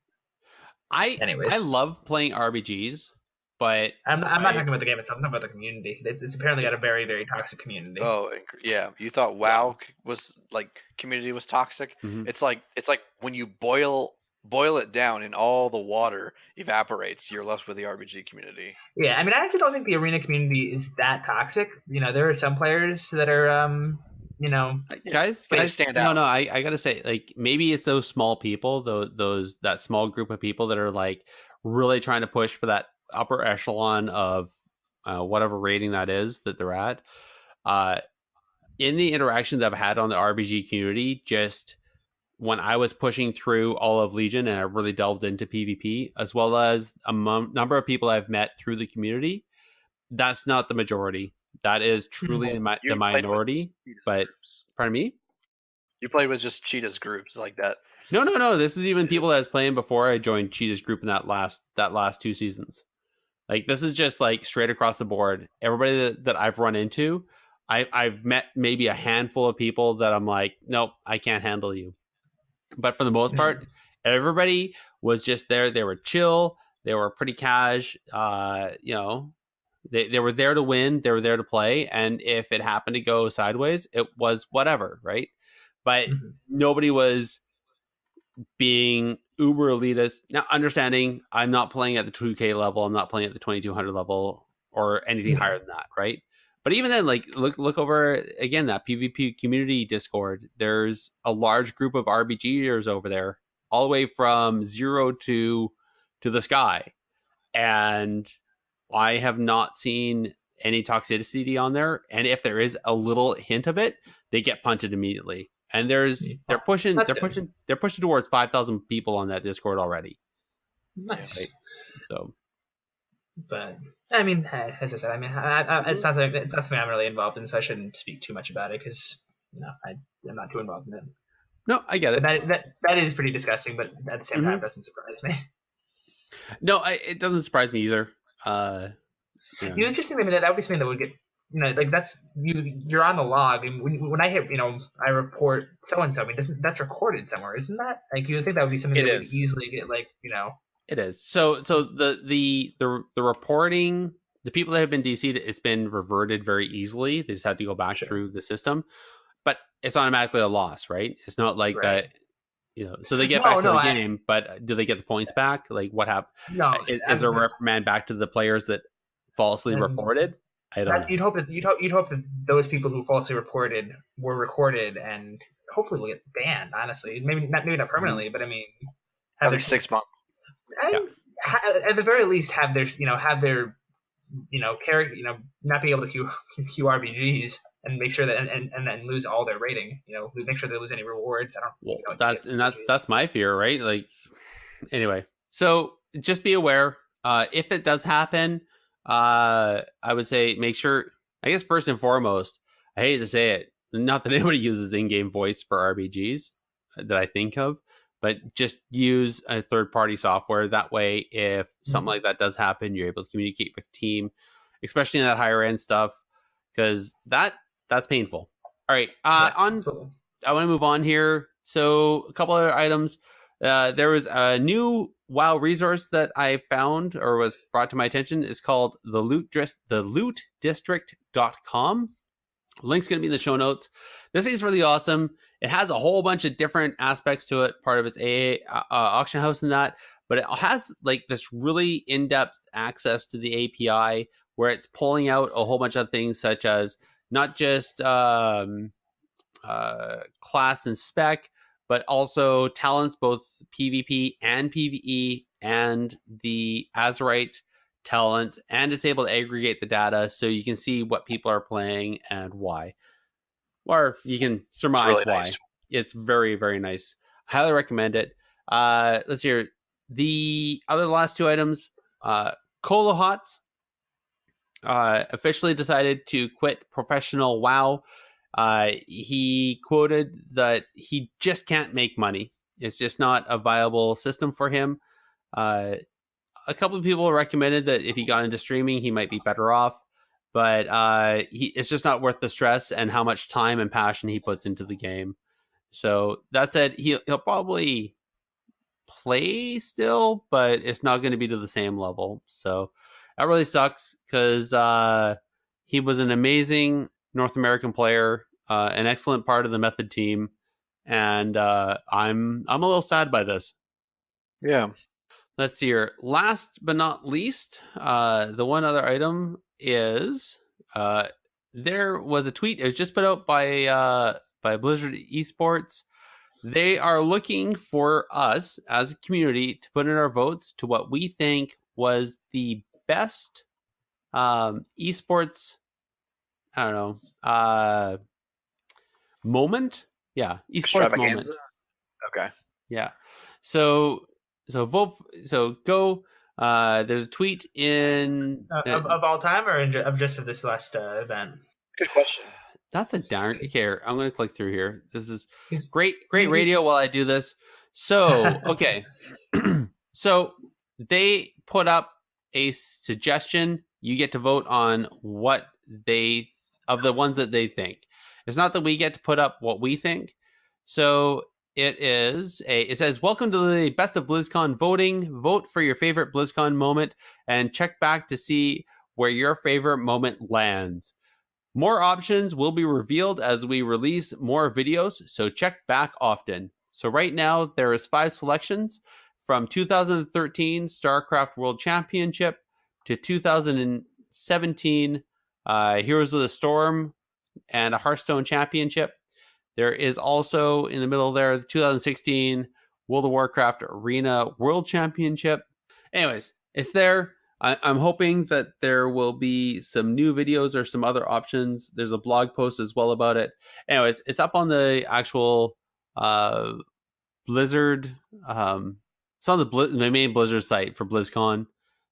Anyways. I love playing RPGs, but I'm not talking about the game itself. I'm talking about the community. It's apparently got a very, very toxic community. Oh, yeah. You thought WoW was community was toxic? Mm-hmm. It's like when you boil it down and all the water evaporates, you're left with the RPG community. Yeah, I mean, I actually don't think the arena community is that toxic. There are some players that are guys, they stand out. No, I gotta say, maybe it's those small people, that small group of people that are really trying to push for that upper echelon of whatever rating that is that they're at. In the interactions I've had on the RPG community, just when I was pushing through all of Legion and I really delved into PvP, as well as a number of people I've met through the community, that's not the majority. That is truly the minority. But pardon me? You played with just Cheetah's groups like that. No. This is even people that I was playing before I joined Cheetah's group in that last 2 seasons. This is just straight across the board. Everybody that I've run into, I've met maybe a handful of people that I'm like, nope, I can't handle you. But for the most part, everybody was just there. They were chill. They were pretty cash. They were there to win. They were there to play. And if it happened to go sideways, it was whatever, right? But nobody was being uber elitist. Now, understanding I'm not playing at the 2K level. I'm not playing at the 2200 level or anything higher than that, right? But even then, look over again, that PvP community Discord. There's a large group of RPGers over there, all the way from 0 to the sky. And I have not seen any toxicity on there. And if there is a little hint of it, they get punted immediately. And they're pushing towards 5,000 people on that Discord already. Nice. Right? So, but I mean, as I said, I mean, it's not something I'm really involved in, so I shouldn't speak too much about it because I'm not too involved in it. No, I get it. That is pretty disgusting, but at the same time, it doesn't surprise me. No, it doesn't surprise me either. Interesting. I mean, that would be something that would get that's you're on the log, and when I hit I report so and so. I mean, that's recorded somewhere, isn't that? You would think that would be something that would easily get It is. So the reporting, the people that have been DC'd, it's been reverted very easily. They just had to go back through the system, but it's automatically a loss, right? It's not like that, so they get back to the game, but do they get the points back? Like what happened? No, is there a reprimand back to the players that falsely reported? I don't know. You'd hope that those people who falsely reported were recorded and hopefully will get banned. Honestly, maybe not permanently, but I mean, every 6 months. At the very least, have their character, not be able to queue RBGs and make sure that and then lose all their rating. Make sure they lose any rewards. That's my fear, right? Like, anyway, so just be aware. If it does happen, I would say make sure. I guess first and foremost, I hate to say it, not that anybody uses the in-game voice for RPGs that I think of, but just use a third-party software. That way, if something like that does happen, you're able to communicate with the team, especially in that higher-end stuff, because that's painful. All right, I want to move on here. So a couple other items. There was a new WoW resource that I found or was brought to my attention. It's called the lootdistrict.com. Link's going to be in the show notes. This thing's really awesome. It has a whole bunch of different aspects to it. Part of its AA auction house and that, but it has like this really in-depth access to the API where it's pulling out a whole bunch of things such as not just class and spec, but also talents, both PvP and PvE, and the Azerite talents, and it's able to aggregate the data so you can see what people are playing and why. Or you can surmise really why. Nice. It's very, very nice. Highly recommend it. Let's hear the last two items. Colohots officially decided to quit professional WoW. He quoted that he just can't make money. It's just not a viable system for him. A couple of people recommended that if he got into streaming, he might be better off. But it's just not worth the stress and how much time and passion he puts into the game. So that said, he'll probably play still, but it's not going to be to the same level. So that really sucks because he was an amazing North American player, an excellent part of the Method team, and I'm a little sad by this. Yeah. Let's see here. Last but not least, the one other item is there was a tweet. It was just put out by Blizzard Esports. They are looking for us as a community to put in our votes to what we think was the best esports. I don't know. Moment. Yeah, esports moment. Okay. Yeah. So vote. So go. There's a tweet in of all time or of just of this last event. Good question. That's a darn care. I'm going to click through here. This is great radio while I do this. So okay. So they put up a suggestion. You get to vote on what they of the ones that they think. It's not that we get to put up what we think. So it says, welcome to the best of BlizzCon voting. Vote for your favorite BlizzCon moment and check back to see where your favorite moment lands. More options will be revealed as we release more videos, so check back often. So right now, there is 5 selections from 2013 StarCraft World Championship to 2017 Heroes of the Storm and a Hearthstone Championship. There is also in the middle there the 2016 World of Warcraft Arena World Championship. Anyways, it's there. I'm hoping that there will be some new videos or some other options. There's a blog post as well about it. Anyways, it's up on the actual Blizzard. It's on the main Blizzard site for BlizzCon.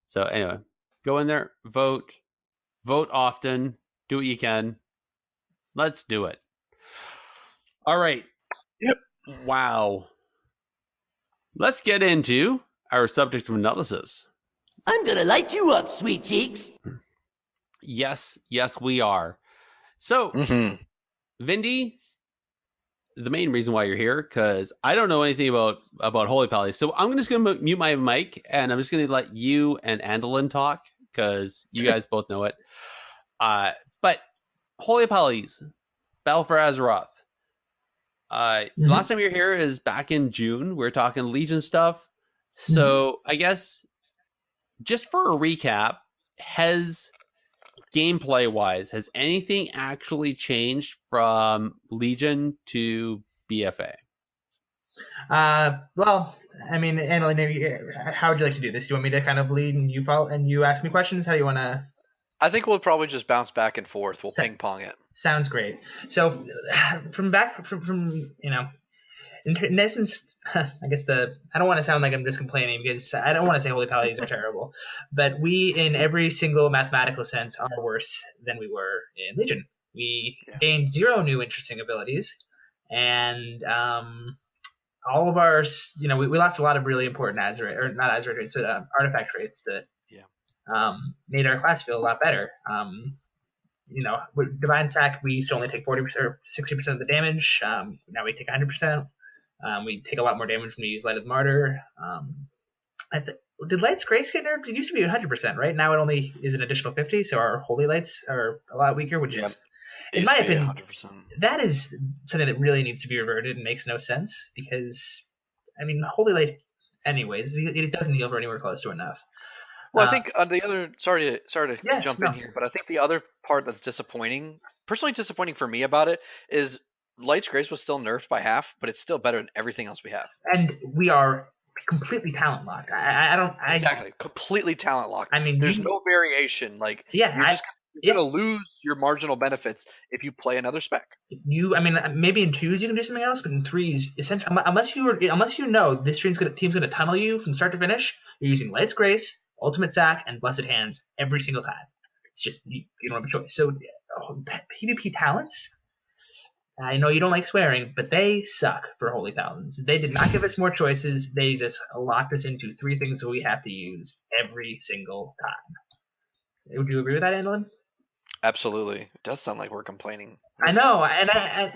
So anyway, go in there, vote often, do what you can. Let's do it. All right. Yep. Wow. Let's get into our subject of analysis. I'm gonna light you up, sweet cheeks. Yes, we are. So, Vindi, the main reason why you're here, because I don't know anything about Holy Paladins. So I'm just going to mute my mic, and I'm just going to let you and Andalin talk, because you guys both know it. But Holy Paladins, Battle for Azeroth. Last time you were here is back in June. We were talking Legion stuff. So I guess just for a recap, gameplay wise, has anything actually changed from Legion to BFA? Well, I mean, Annalyn, how would you like to do this? Do you want me to kind of lead and you follow and you ask me questions? How do you want to? I think we'll probably just bounce back and forth. We'll ping pong it. Sounds great. So, from in essence, I guess I don't want to sound like I'm just complaining, because I don't want to say Holy Paladins are terrible, but we, in every single mathematical sense, are worse than we were in Legion. We gained 0 new interesting abilities, and all of our, we lost a lot of really important not Azerite traits, but artifact traits that made our class feel a lot better. With Divine Sack, we used to only take 40% or 60% of the damage. Now we take 100%. We take a lot more damage when we use Light of the Martyr. Did Light's Grace get nerfed? It used to be 100%, right? Now it only is an additional 50, so our Holy Lights are a lot weaker, which is, in my opinion, 100%. That is something that really needs to be reverted and makes no sense, because, I mean, Holy Light, anyways, it doesn't heal for anywhere close to enough. Well, I think the other sorry to jump in here, but I think the other part that's personally disappointing for me about it, is Light's Grace was still nerfed by half, but it's still better than everything else we have. And we are completely talent locked. Exactly, completely talent locked. I mean, there's no variation. Like, you're gonna lose your marginal benefits if you play another spec. Maybe in 2s you can do something else, but in 3s, essentially, unless you know this team's gonna tunnel you from start to finish, you're using Light's Grace, Ultimate Sack, and Blessed Hands every single time. It's just you don't have a choice. So PvP talents, I know you don't like swearing, but they suck for Holy Paladins. They did not give us more choices. They just locked us into 3 things that we have to use every single time. Would you agree with that, Andalyn? Absolutely. It does sound like we're complaining. I know, and I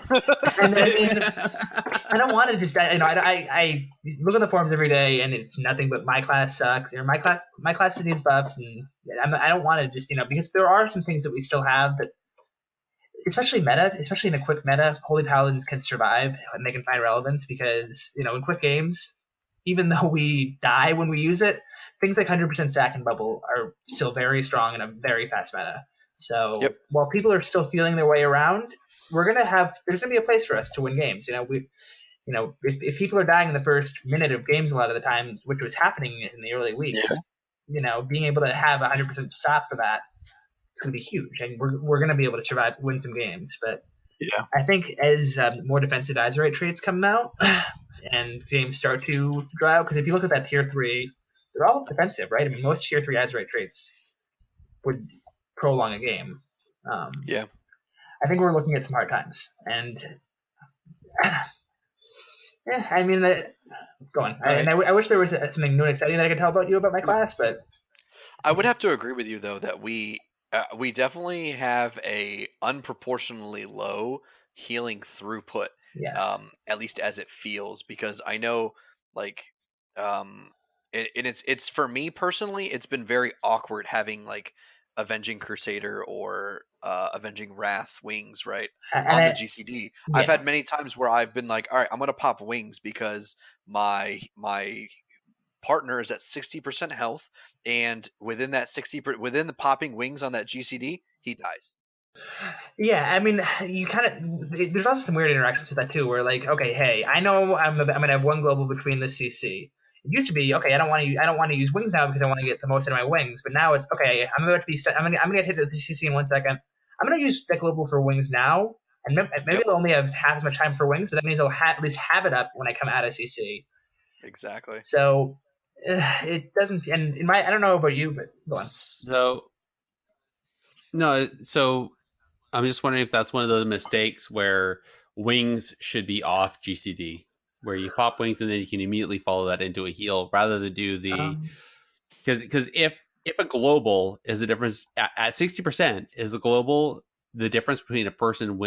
don't want to just, I look at the forums every day, and it's nothing but my class sucks, or my class needs buffs, and I don't want to just, because there are some things that we still have, but especially in a quick meta, Holy Paladins can survive and they can find relevance, because, in quick games, even though we die when we use it, things like 100% Sack and Bubble are still very strong in a very fast meta. So while people are still feeling their way around, there's gonna be a place for us to win games. If people are dying in the first minute of games a lot of the time, which was happening in the early weeks, being able to have 100% stop for that, it's gonna be huge, and we're gonna be able to survive, win some games. But I think as more defensive Azerite traits come out and games start to dry out, because if you look at that tier 3, they're all defensive, right? I mean, most tier 3 Azerite traits would prolong a game. I think we're looking at some hard times, and go on. Right. I wish there was something new and exciting that I could tell about you about my class, but I would have to agree with you, though, that we definitely have a unproportionally low healing throughput. At least as it feels, because I know, like, it's for me personally, it's been very awkward having like Avenging Crusader or Avenging Wrath Wings, right, on the GCD. I've had many times where I've been like, all right, I'm gonna pop Wings because my partner is at 60% health, and within the popping Wings on that GCD, he dies. Yeah, I mean, there's also some weird interactions with that too, where like, okay, hey, I know I'm gonna have 1 global between the CC. It used to be, okay, I don't want to use Wings now because I want to get the most out of my Wings. But now it's, okay, I'm gonna hit the CC in 1 second. I'm gonna use that global for Wings now, and maybe I'll only have half as much time for Wings, but that means I'll at least have it up when I come out of CC. Exactly. So it doesn't, and I don't know about you, but go on. So I'm just wondering if that's one of those mistakes where Wings should be off GCD, where you pop Wings and then you can immediately follow that into a heal, rather than do the, because if a global is the difference at 60%, is the global the difference between a person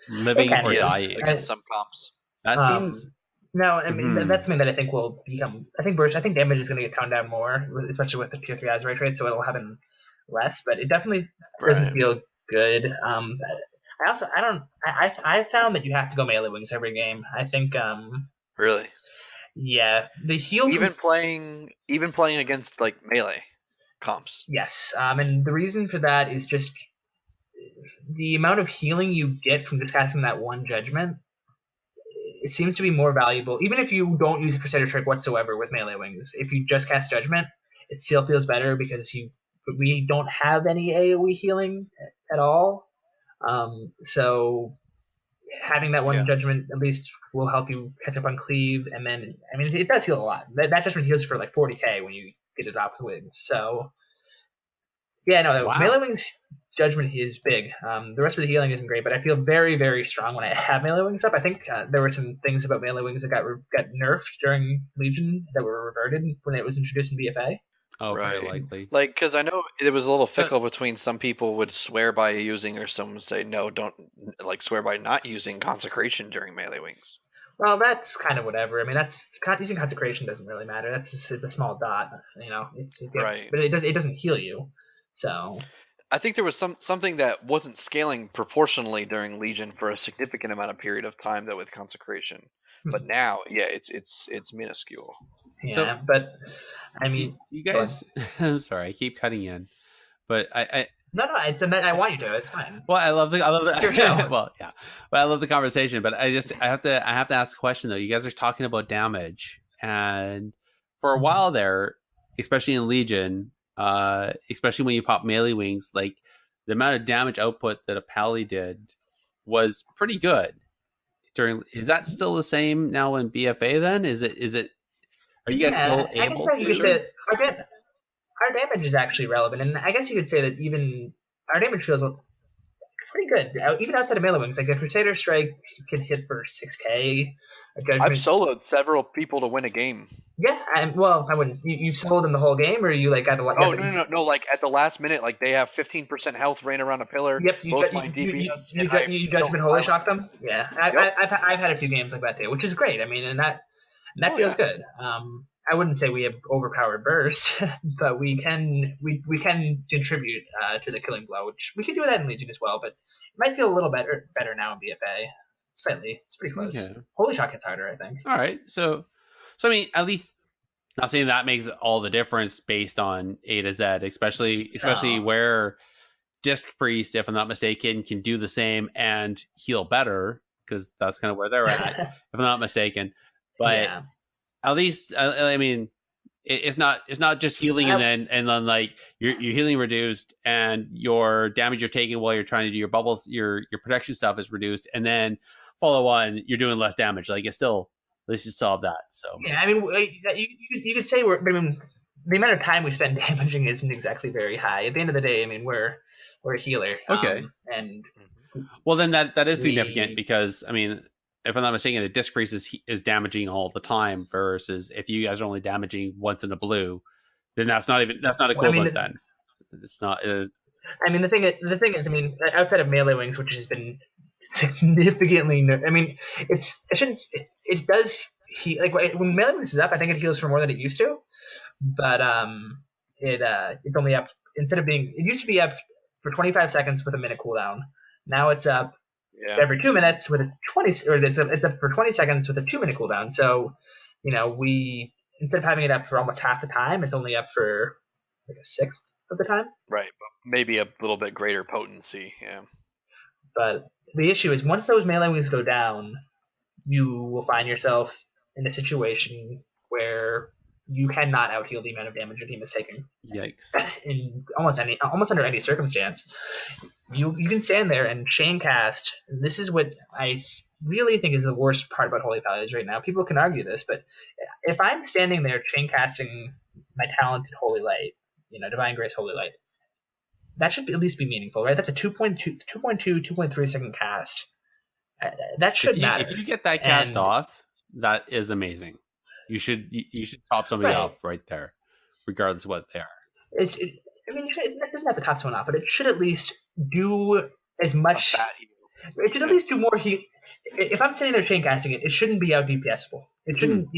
living can or be, Yes, dying. against some comps. That seems. No, I mean Mhm. that's something that I think will become. I think damage is going to get toned down more, especially with the tier 3 Azerite rate, so it'll happen less. But it definitely doesn't Right. feel good. I found that you have to go melee wings every game. I think Really? yeah, the heal Even playing against like melee comps. yes, and the reason for that is just the amount of healing you get from just casting that one judgment. It seems to be more valuable, even if you don't use the Crusader trick whatsoever with melee wings. If you just cast Judgment, it still feels better because we don't have any AoE healing at all. So having that one Judgment at least will help you catch up on cleave, and then I mean it does heal a lot. That Judgment heals for like 40k when you get it off with wings. So yeah, no, Wow. melee wings judgment is big. The rest of the healing isn't great, but I feel very, very strong when I have melee wings up. I think there were some things about melee wings that got nerfed during Legion that were reverted when it was introduced in BFA. Oh, Right. very likely. Like, because I know it was a little fickle between some people would swear by using, or some would say no, don't like swear by not using consecration during melee wings. Well, that's kind of whatever. I mean, that's using consecration doesn't really matter. That's just, it's a small dot, you know. Right. But it doesn't heal you. So I think there was something that wasn't scaling proportionally during Legion for a significant amount of period of time, though, with consecration. But now, yeah, it's minuscule. yeah, but I mean, you guys. I'm sorry, I keep cutting in, but I no, it's I want you to. It's fine. well, I love the Your show. well, yeah, but I love the conversation. But I have to ask a question though. You guys are talking about damage, and for a while there, especially in Legion, especially when you pop melee wings, like the amount of damage output that a Pally did was pretty good. Is that still the same now in BFA? Then is it? Are you guys still able I guess to? you could say our damage is actually relevant, and I guess you could say that even our damage feels pretty good, even outside of melee wings. Like a Crusader Strike can hit for 6k. I've soloed several people to win a game. Yeah, I wouldn't. You soloed them the whole game, or you like got the? No! Like at the last minute, like they have 15% health, ran around a pillar. Yep, you judgment holy shock them. Yeah, I've had a few games like that too, which is great. I mean, and that feels good. I wouldn't say we have overpowered burst, but we can contribute to the killing blow, which we can do that in Legion as well. But it might feel a little better now in BFA. Slightly, it's pretty close. Okay. Holy shock hits harder, I think. All right, so I mean, at least not saying that makes all the difference based on A to Z, especially where Disc Priest, if I'm not mistaken, can do the same and heal better because that's kind of where they're at, if I'm not mistaken. But at least, I mean, it's not just healing and then like your healing reduced and your damage you're taking while you're trying to do your bubbles, your protection stuff is reduced, and then follow on, you're doing less damage. Like it's still, at least you solve that. So yeah, I mean, you could say the amount of time we spend damaging isn't exactly very high. At the end of the day, I mean, we're a healer. Okay. And well, then that is significant because I mean, if I'm not mistaken, a Disc Priest is damaging all the time versus if you guys are only damaging once in a blue, then that's not equivalent. Then it's not. I mean, the thing is, I mean, outside of melee wings, which has been significantly, I mean, it does heal. Like when melee wings is up, I think it heals for more than it used to, but it's only up it used to be up for 25 seconds with a minute cooldown. Now it's up every 2 minutes with a 20, or it's up for 20 seconds with a 2-minute cooldown. So, you know, we instead of having it up for almost half the time, it's only up for like a sixth of the time. Right, but maybe a little bit greater potency. Yeah. But the issue is once those melee wings go down, you will find yourself in a situation where you cannot out-heal the amount of damage your team is taking. Yikes! In almost under any circumstance, you can stand there and chain cast. And this is what I really think is the worst part about Holy Paladins right now. People can argue this, but if I'm standing there chain casting my talented Holy Light, you know, Divine Grace Holy Light, that should at least be meaningful, right? That's a 2.3 second cast. That should matter. If you get that cast off, that is amazing. You should top somebody off right there, regardless of what they are. It doesn't have to top someone off, but it should at least do as much. It should at least do more. If I'm sitting there chain casting it, it shouldn't be out DPSable. It shouldn't,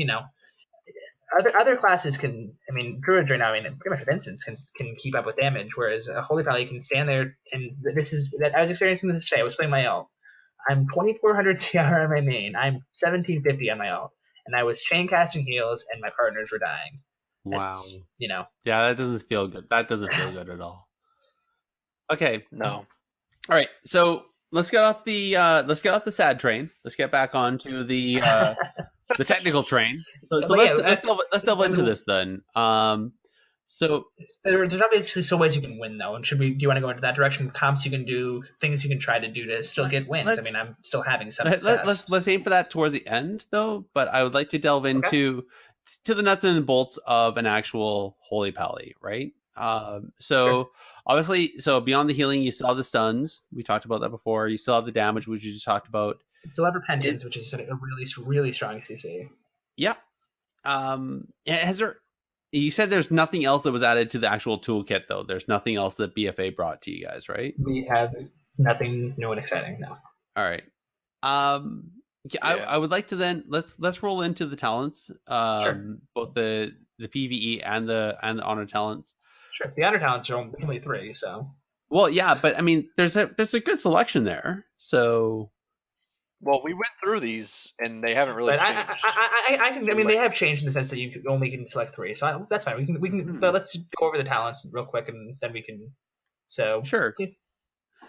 Other classes can. I mean, Druids right now, pretty much with Instants can keep up with damage, whereas a Holy Paladin can stand there. And I was experiencing this today. I was playing my ult. I'm 2400 CR on my main. I'm 1750 on my ult, and I was chain casting heals, and my partners were dying. Wow. Yeah, that doesn't feel good. That doesn't feel good at all. Okay. No. All right. So let's get off the sad train. Let's get back onto the technical train. So let's delve into this then. So there's obviously still ways you can win though. And do you want to go into that direction? Comps you can do, things you can try to do to still get wins. I'm still having some success. Let's aim for that towards the end though. But I would like to delve into to the nuts and bolts of an actual Holy Paladin, right? Sure. Obviously, beyond the healing, you still have the stuns. We talked about that before. You still have the damage, which you just talked about. You still have Repentance, which is a really, really strong CC. Yeah. You said there's nothing else that was added to the actual toolkit, though. There's nothing else that BFA brought to you guys, right? We have nothing new and exciting, no. All right. I would like to then let's roll into the talents, both the PvE and the honor talents. Sure. The honor talents are only 3, so. Well, yeah, but I mean, there's a good selection there. So. Well, we went through these and they haven't really changed. They have changed in the sense that you only can select 3, so that's fine. We can. But let's go over the talents real quick, and then we can. So sure. Yeah.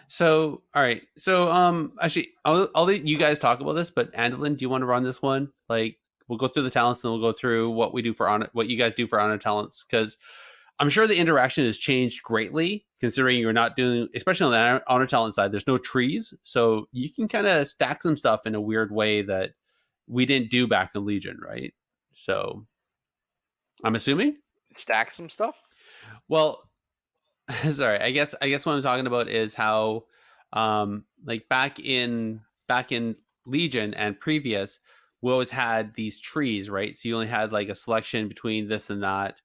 So all right. So actually, I'll let you guys talk about this. But Andalyn, do you want to run this one? Like, we'll go through the talents, and we'll go through what we do for honor, what you guys do for honor talents, because I'm sure the interaction has changed greatly, considering you're not doing, especially on the honor talent side, there's no trees. So you can kind of stack some stuff in a weird way that we didn't do back in Legion, right? So I'm assuming? Stack some stuff? Well, sorry, I guess what I'm talking about is how like back in Legion and previous, we always had these trees, right? So you only had like a selection between this and that.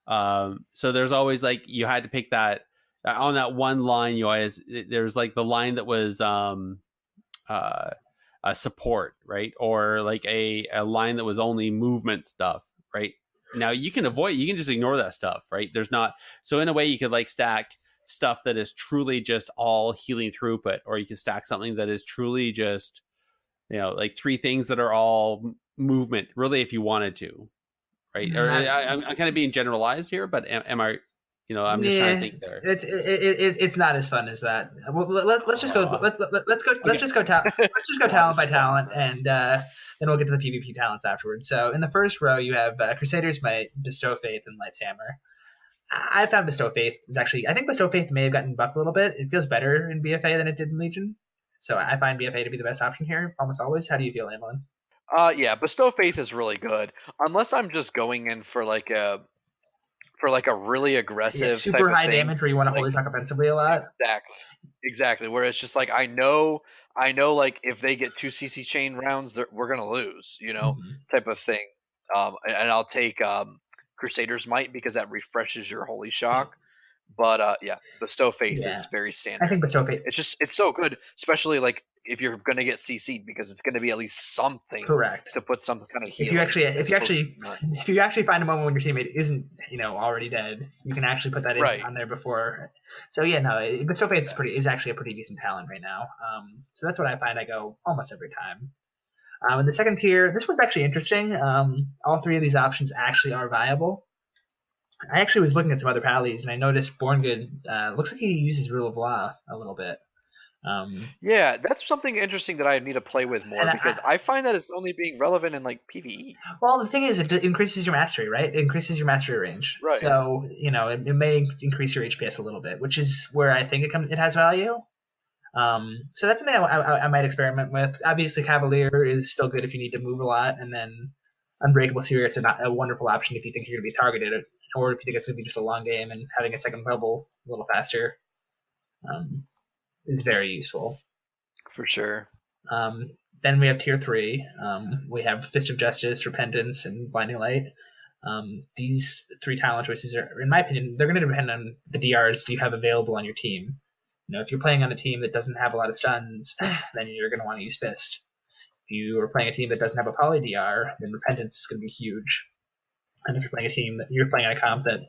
So there's always like, you had to pick that on that one line. There's like the line that was a support, right? Or like a line that was only movement stuff, right? Now you can just ignore that stuff, right? There's not, so in a way you could like stack stuff that is truly just all healing throughput, or you can stack something that is truly just, like 3 things that are all movement, really, if you wanted to. Right, or I'm kind of being generalized here, but am I? I'm just trying to think there. It's not as fun as that. Well, let's just go. Let's just go talent by talent, and then we'll get to the PvP talents afterwards. So in the first row, you have Crusader's Might, Bestow Faith, and Light's Hammer. I found Bestow Faith is actually. I think Bestow Faith may have gotten buffed a little bit. It feels better in BFA than it did in Legion. So I find BFA to be the best option here, almost always. How do you feel, Amelin? Yeah, Bestow Faith is really good. Unless I'm just going in for like a really aggressive super type of high thing, damage where you want to hold attack offensively a lot. Exactly. Where it's just like I know like if they get 2 CC chain rounds, we're gonna lose, type of thing. And I'll take Crusader's Might because that refreshes your Holy Shock. But Bestow Faith is very standard. I think Bestow Faith. It's so good, especially like if you're going to get CC'd, because it's going to be at least something. Correct. To put some kind of healing. If you actually find a moment when your teammate isn't already dead, you can actually put that on there before. So Bestow Faith is actually a pretty decent talent right now. So that's what I find. I go almost every time. In the second tier, this one's actually interesting. All 3 of these options actually are viable. I actually was looking at some other Paladins, and I noticed Born Good looks like he uses Rule of Law a little bit. Yeah, that's something interesting that I need to play with more, because I find that it's only being relevant in like PvE. Well, the thing is, it increases your mastery, right? It increases your mastery range. Right. So it may increase your HPS a little bit, which is where I think it has value. So that's something I might experiment with. Obviously, Cavalier is still good if you need to move a lot, and then Unbreakable Spirit's a wonderful option if you think you're going to be targeted, or if you think it's going to be just a long game and having a second bubble a little faster is very useful. For sure. Then we have tier 3. We have Fist of Justice, Repentance, and Blinding Light. These 3 talent choices are, in my opinion, they're going to depend on the DRs you have available on your team. If you're playing on a team that doesn't have a lot of stuns, then you're going to want to use Fist. If you are playing a team that doesn't have a poly DR, then Repentance is going to be huge. And if you're playing on a comp that,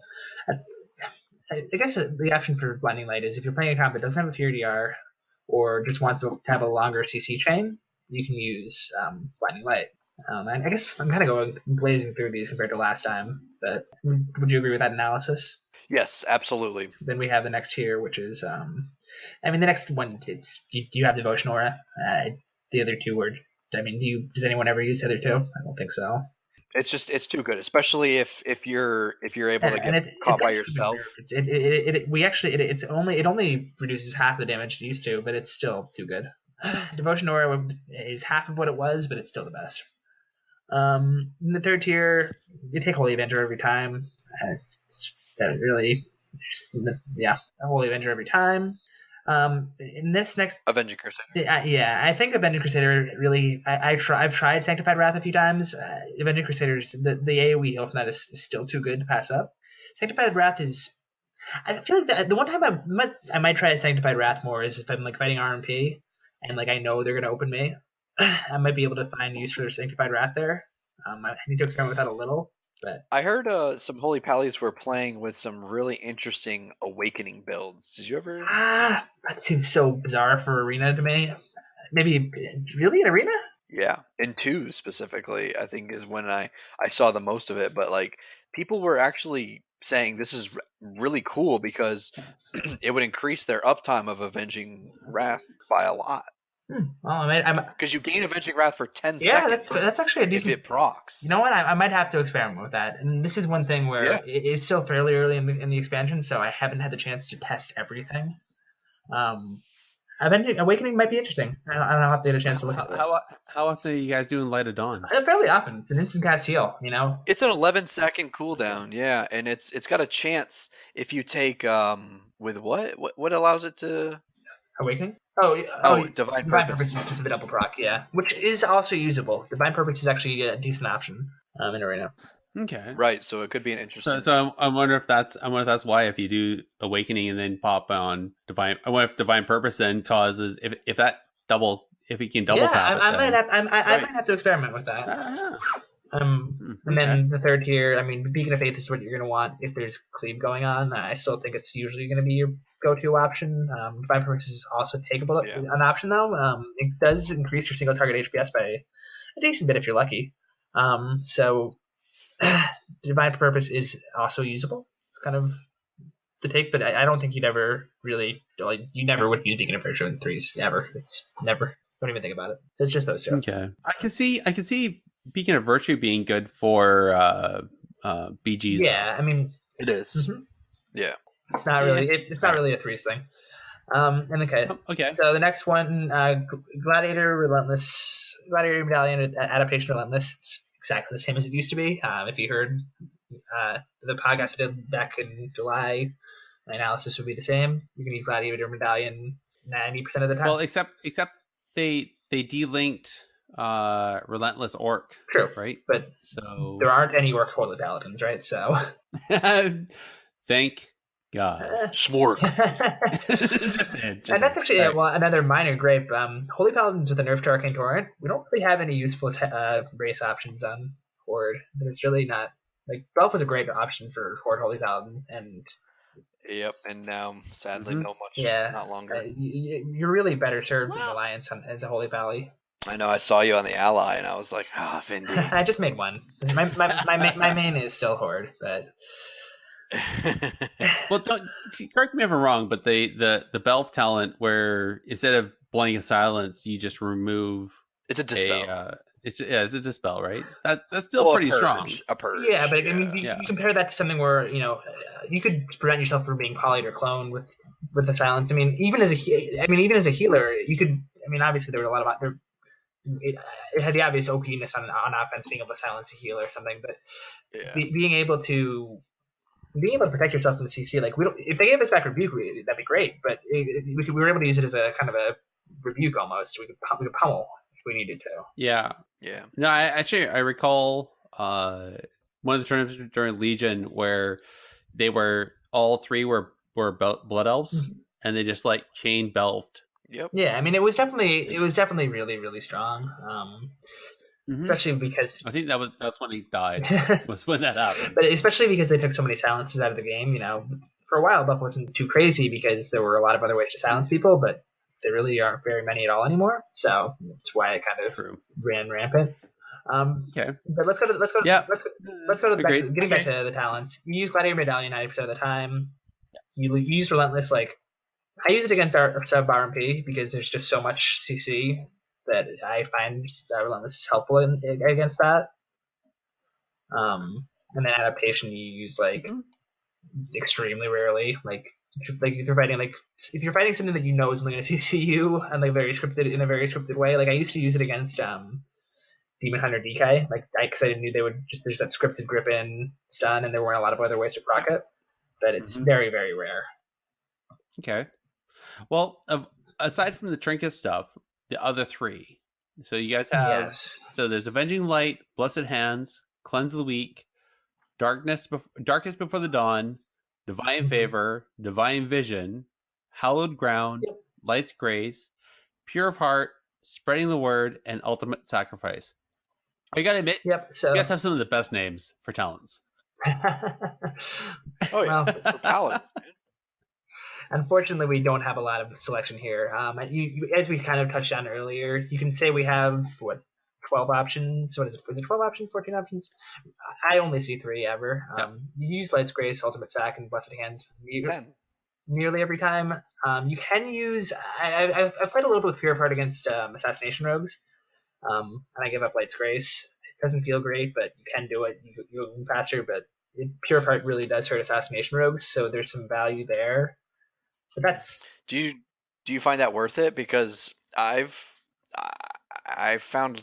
I guess the option for Blinding Light is if you're playing a comp that doesn't have a Fear DR or just wants to have a longer CC chain, you can use Blinding Light. I guess I'm kind of going blazing through these compared to last time, but would you agree with that analysis? Yes, absolutely. Then we have the next tier, which is, the next one, you have Devotion Aura. The other two were, does anyone ever use the other two? I don't think so. It's too good, especially if you're able to get caught by yourself. It only reduces half the damage it used to, but it's still too good. Devotion Aura is half of what it was, but it's still the best. In the third tier, you take Holy Avenger every time. Holy Avenger every time. In this next Avenging Crusader. I think Avenging Crusader really. I've tried Sanctified Wrath a few times. Avenging Crusader's the AoE heal from that is still too good to pass up. Sanctified Wrath is. I feel like the one time I might try Sanctified Wrath more is if I'm fighting RMP and I know they're gonna open me. I might be able to find use for Sanctified Wrath there. I need to experiment with that a little. But I heard some Holy Paladins were playing with some really interesting Awakening builds. Did you ever? That seems so bizarre for Arena to me. Maybe really in Arena? Yeah, in 2 specifically, I think is when I saw the most of it. But people were actually saying this is really cool because it would increase their uptime of Avenging Wrath by a lot. Well, because you gain Avenging Wrath for 10 seconds. Yeah, that's actually a decent. If it procs. You know what? I might have to experiment with that. And this is one thing where it's still fairly early in the expansion, so I haven't had the chance to test everything. Awakening might be interesting. I don't have to get a chance to look at it. How often are you guys doing Light of Dawn? Fairly often. It's an instant cast heal. It's an 11-second cooldown. Yeah, and it's got a chance if you take with what allows it to Awakening. Divine Purpose. Is the double proc, which is also usable. Divine Purpose is actually a decent option in Arena. Okay, right. So it could be an interesting. So I wonder if that's why if you do Awakening and then pop on Divine, I wonder if Divine Purpose then causes if he can double tap. I might have to experiment with that. And then the third tier, Beacon of Faith is what you're going to want if there's cleave going on. I still think it's usually going to be your go-to option. Divine Purpose is also takeable an option though. It does increase your single target HPS by a decent bit if you're lucky. So Divine Purpose is also usable. It's kind of the take, but I don't think you'd ever really you never would use Beacon of Virtue in 3s ever. It's never. Don't even think about it. So it's just those two. Okay, I can see Beacon of Virtue being good for BGs. Yeah, it is. Mm-hmm. Yeah, it's not really. It's not really a 3s thing. Okay. So the next one, Gladiator Medallion Adaptation Relentless. It's exactly the same as it used to be. If you heard the podcast I did back in July, my analysis would be the same. You can use Gladiator Medallion 90% of the time. Well, except they delinked Relentless Orc. True, right? But so there aren't any Orc Holy Paladins, right? So thank God. Smork. And that's actually another minor gripe. Holy Paladins with a nerf to Arcane Torrent, we don't really have any useful race options on Horde. There's really not. Belf was a great option for Horde Holy Paladin, and yep, and now sadly not longer. You're really better served in Alliance as a Holy Pally. I know. I saw you on the Ally, and I was like, Vindi. I just made one. My main is still Horde, but. Well, don't correct me if I'm wrong, but the Belf talent where instead of Blinding Silence, you just remove. It's a dispel. It's a dispel, right? That's still pretty strong. A purge. Yeah, but you compare that to something where you could prevent yourself from being polyed or cloned with the silence. Even as a healer, you could. Obviously there were a lot of it had the obvious OP-ness on offense, being able to silence a healer or something, but being able to protect yourself from the CC, if they gave us back rebuke, that'd be great. But we were able to use it as a kind of a rebuke almost. We could pummel if we needed to. Yeah. No, I recall one of the tournaments during Legion where they were all three were blood elves, and they just like chain belfed. Yep. Yeah, I mean, it was definitely really, really strong. Especially because I think that's when he died. Was when that happened. But especially because they took so many silences out of the game. For a while, buff wasn't too crazy because there were a lot of other ways to silence people, but there really aren't very many at all anymore. So that's why it kind of ran rampant. Okay. But let's go to getting back to the talents. You use Gladiator Medallion 90% of the time. You use Relentless. Like I use it against our sub RMP because there's just so much CC that I find Relentless is helpful against that. And then Adaptation you use like extremely rarely. Like if you're fighting something that you know is only going to CC you and like in a very scripted way. Like I used to use it against Demon Hunter DK, like because I knew they would there's that scripted grip in stun, and there weren't a lot of other ways to proc it. But it's very, very rare. Okay. Well, aside from the trinket stuff, the other three. So you guys have. So there's Avenging Light, Blessed Hands, Cleanse the Weak, Darkest Before the Dawn, Divine Favor, Divine Vision, Hallowed Ground, Light's Grace, Pure of Heart, Spreading the Word, and Ultimate Sacrifice. I gotta admit, so you guys have some of the best names for talents. For Paladins. Unfortunately, we don't have a lot of selection here. As we kind of touched on earlier, you can say we have 12 options. What is it? Was it 12 options? 14 options? I only see 3 ever. You use Light's Grace, Ultimate Sac, and Blessed Hands nearly every time. You can use. I've played a little bit with Pure of Heart against Assassination Rogues, and I give up Light's Grace. It doesn't feel great, but you can do it. You move faster, but Pure of Heart really does hurt Assassination Rogues, so there's some value there. But that's. Do you find that worth it? Because I've found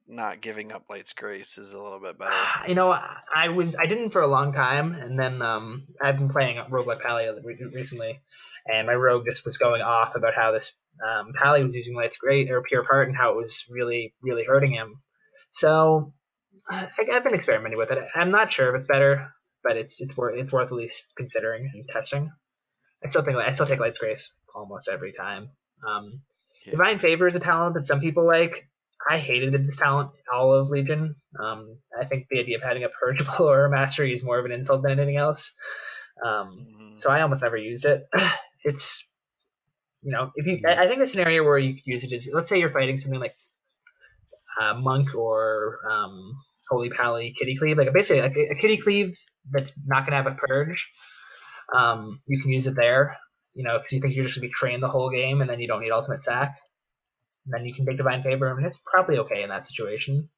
not giving up Light's Grace is a little bit better. I didn't for a long time, and then I've been playing Roguelike Pally recently, and my rogue just was going off about how this Pally was using Light's Grace or Pure Part and how it was really, really hurting him. So I've been experimenting with it. I'm not sure if it's better, but it's worth at least considering and testing. I still take Light's Grace almost every time. Divine Favor is a talent that some people like. I hated this talent all of Legion. I think the idea of having a purgeable or a mastery is more of an insult than anything else. So I almost never used it. It's I think the scenario where you could use it is, let's say you're fighting something like Monk or Holy Paladin Kitty Cleave, like basically a Kitty Cleave that's not going to have a purge. You can use it there, because you think you're just going to be trained the whole game, and then you don't need Ultimate Sac. And then you can take Divine Favor, and it's probably okay in that situation.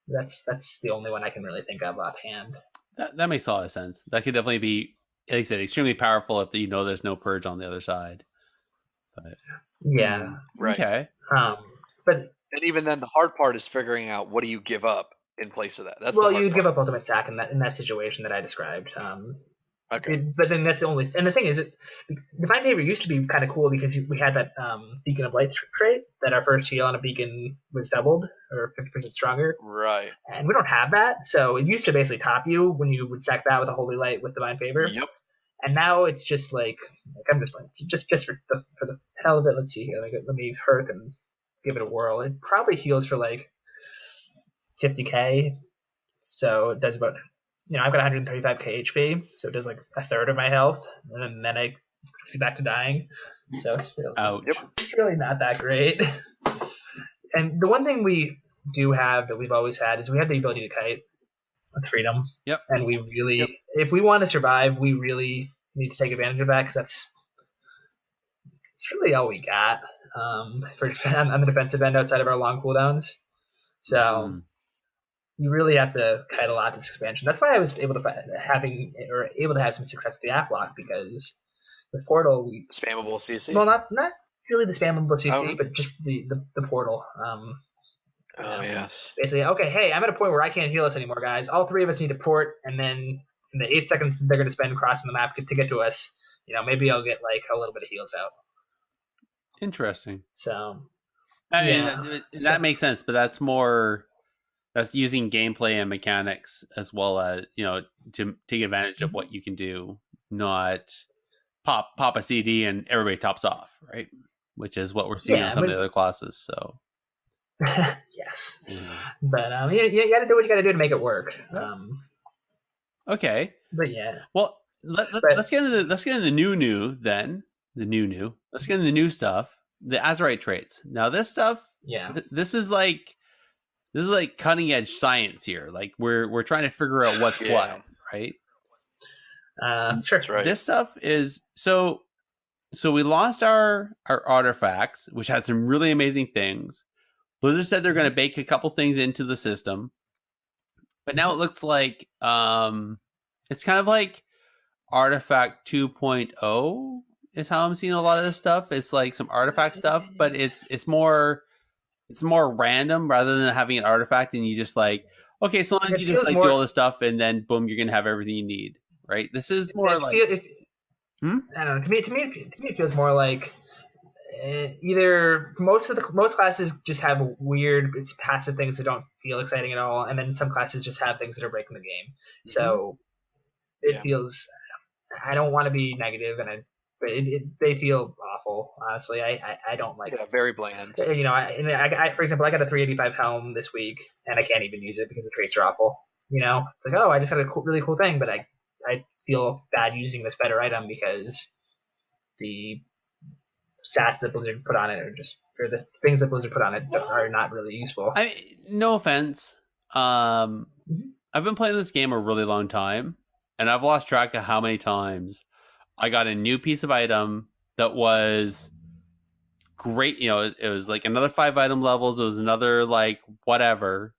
That's the only one I can really think of offhand. That makes a lot of sense. That could definitely be, like I said, extremely powerful if there's no purge on the other side. But yeah, right. Okay. And even then, the hard part is figuring out what do you give up in place of that. That's you'd give up Ultimate Sac in that situation that I described. Okay. But then that's the only. And the thing is, Divine Favor used to be kind of cool because we had that Beacon of Light trait that our first heal on a beacon was doubled or 50% stronger. Right. And we don't have that, so it used to basically top you when you would stack that with a Holy Light with Divine Favor. Yep. And now it's just like I'm just playing just for the hell of it. Let's see. Let me hurt and give it a whirl. It probably heals for like 50k, so it does about. I've got 135k HP, so it does like a third of my health, and then I get back to dying. So it's really not that great. And the one thing we do have that we've always had is we have the ability to kite with freedom. Yep. And we really, if we want to survive, we really need to take advantage of that, because it's really all we got on the defensive end outside of our long cooldowns. So. You really have to kite a lot this expansion. That's why I was able to have some success with the app lock, because with Portal spammable CC. Well, not really the spammable CC, but just the Portal. Yes. Basically, okay, hey, I'm at a point where I can't heal us anymore, guys. All 3 of us need to port, and then in the 8 seconds they're going to spend crossing the map to get to us, maybe I'll get like a little bit of heals out. Interesting. So, I mean, that makes sense, but that's more. That's using gameplay and mechanics as well as, to take advantage of what you can do, not pop a CD and everybody tops off, right? Which is what we're seeing on some of the other classes. So yes, but you got to do what you got to do to make it work. Okay, but yeah. Well, let's get into the new then. The new. Let's get into the new stuff. The Azerite traits. Now this stuff. Yeah. This is like cutting edge science here. Like we're trying to figure out what's what, right? Sure. That's right. This stuff is so we lost our artifacts, which had some really amazing things. Blizzard said they're going to bake a couple things into the system, but now it looks like it's kind of like Artifact 2.0 is how I'm seeing a lot of this stuff. It's like some artifact stuff, but it's more random rather than having an artifact and you just like, okay, so long as you just like do all this stuff and then boom, you're gonna have everything you need, right? This is more I don't know. To me, it feels more like either most classes just have weird, it's passive things that don't feel exciting at all, and then some classes just have things that are breaking the game. So it feels. I don't want to be negative, but they feel awful. Honestly, I don't like. Yeah, very bland. You know, I for example, I got a 385 helm this week, and I can't even use it because the traits are awful. You know, it's like, oh, I just got a really cool thing, but I feel bad using this better item because the stats that Blizzard put on it or the things that Blizzard put on it are not really useful. No offense. I've been playing this game a really long time, and I've lost track of how many times I got a new piece of item that was great. You know, it was like another 5 item levels. It was another like whatever,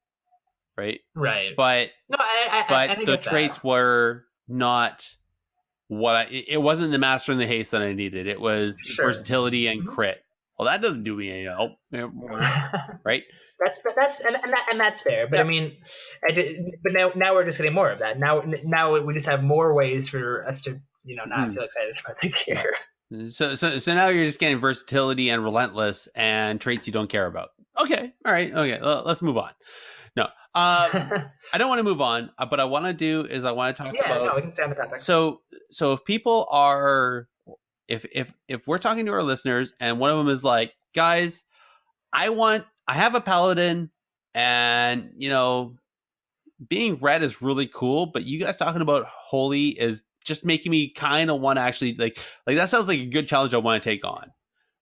right? Right. But no, I the traits were not what it wasn't the master and the haste that I needed. It was versatility and crit. Well, that doesn't do me any help, right? That's fair. But I mean, but now we're just getting more of that. Now we just have more ways for us to not feel excited about the gear. So now you're just getting versatility and relentless and traits you don't care about. Okay, all right, okay. Let's move on. No, I don't want to move on. But I want to do is I want to talk about. No, we can stay on the topic. So if people are, if we're talking to our listeners and one of them is like, guys, I have a paladin, and being red is really cool, but you guys talking about holy is just making me kind of want to actually like that sounds like a good challenge I want to take on.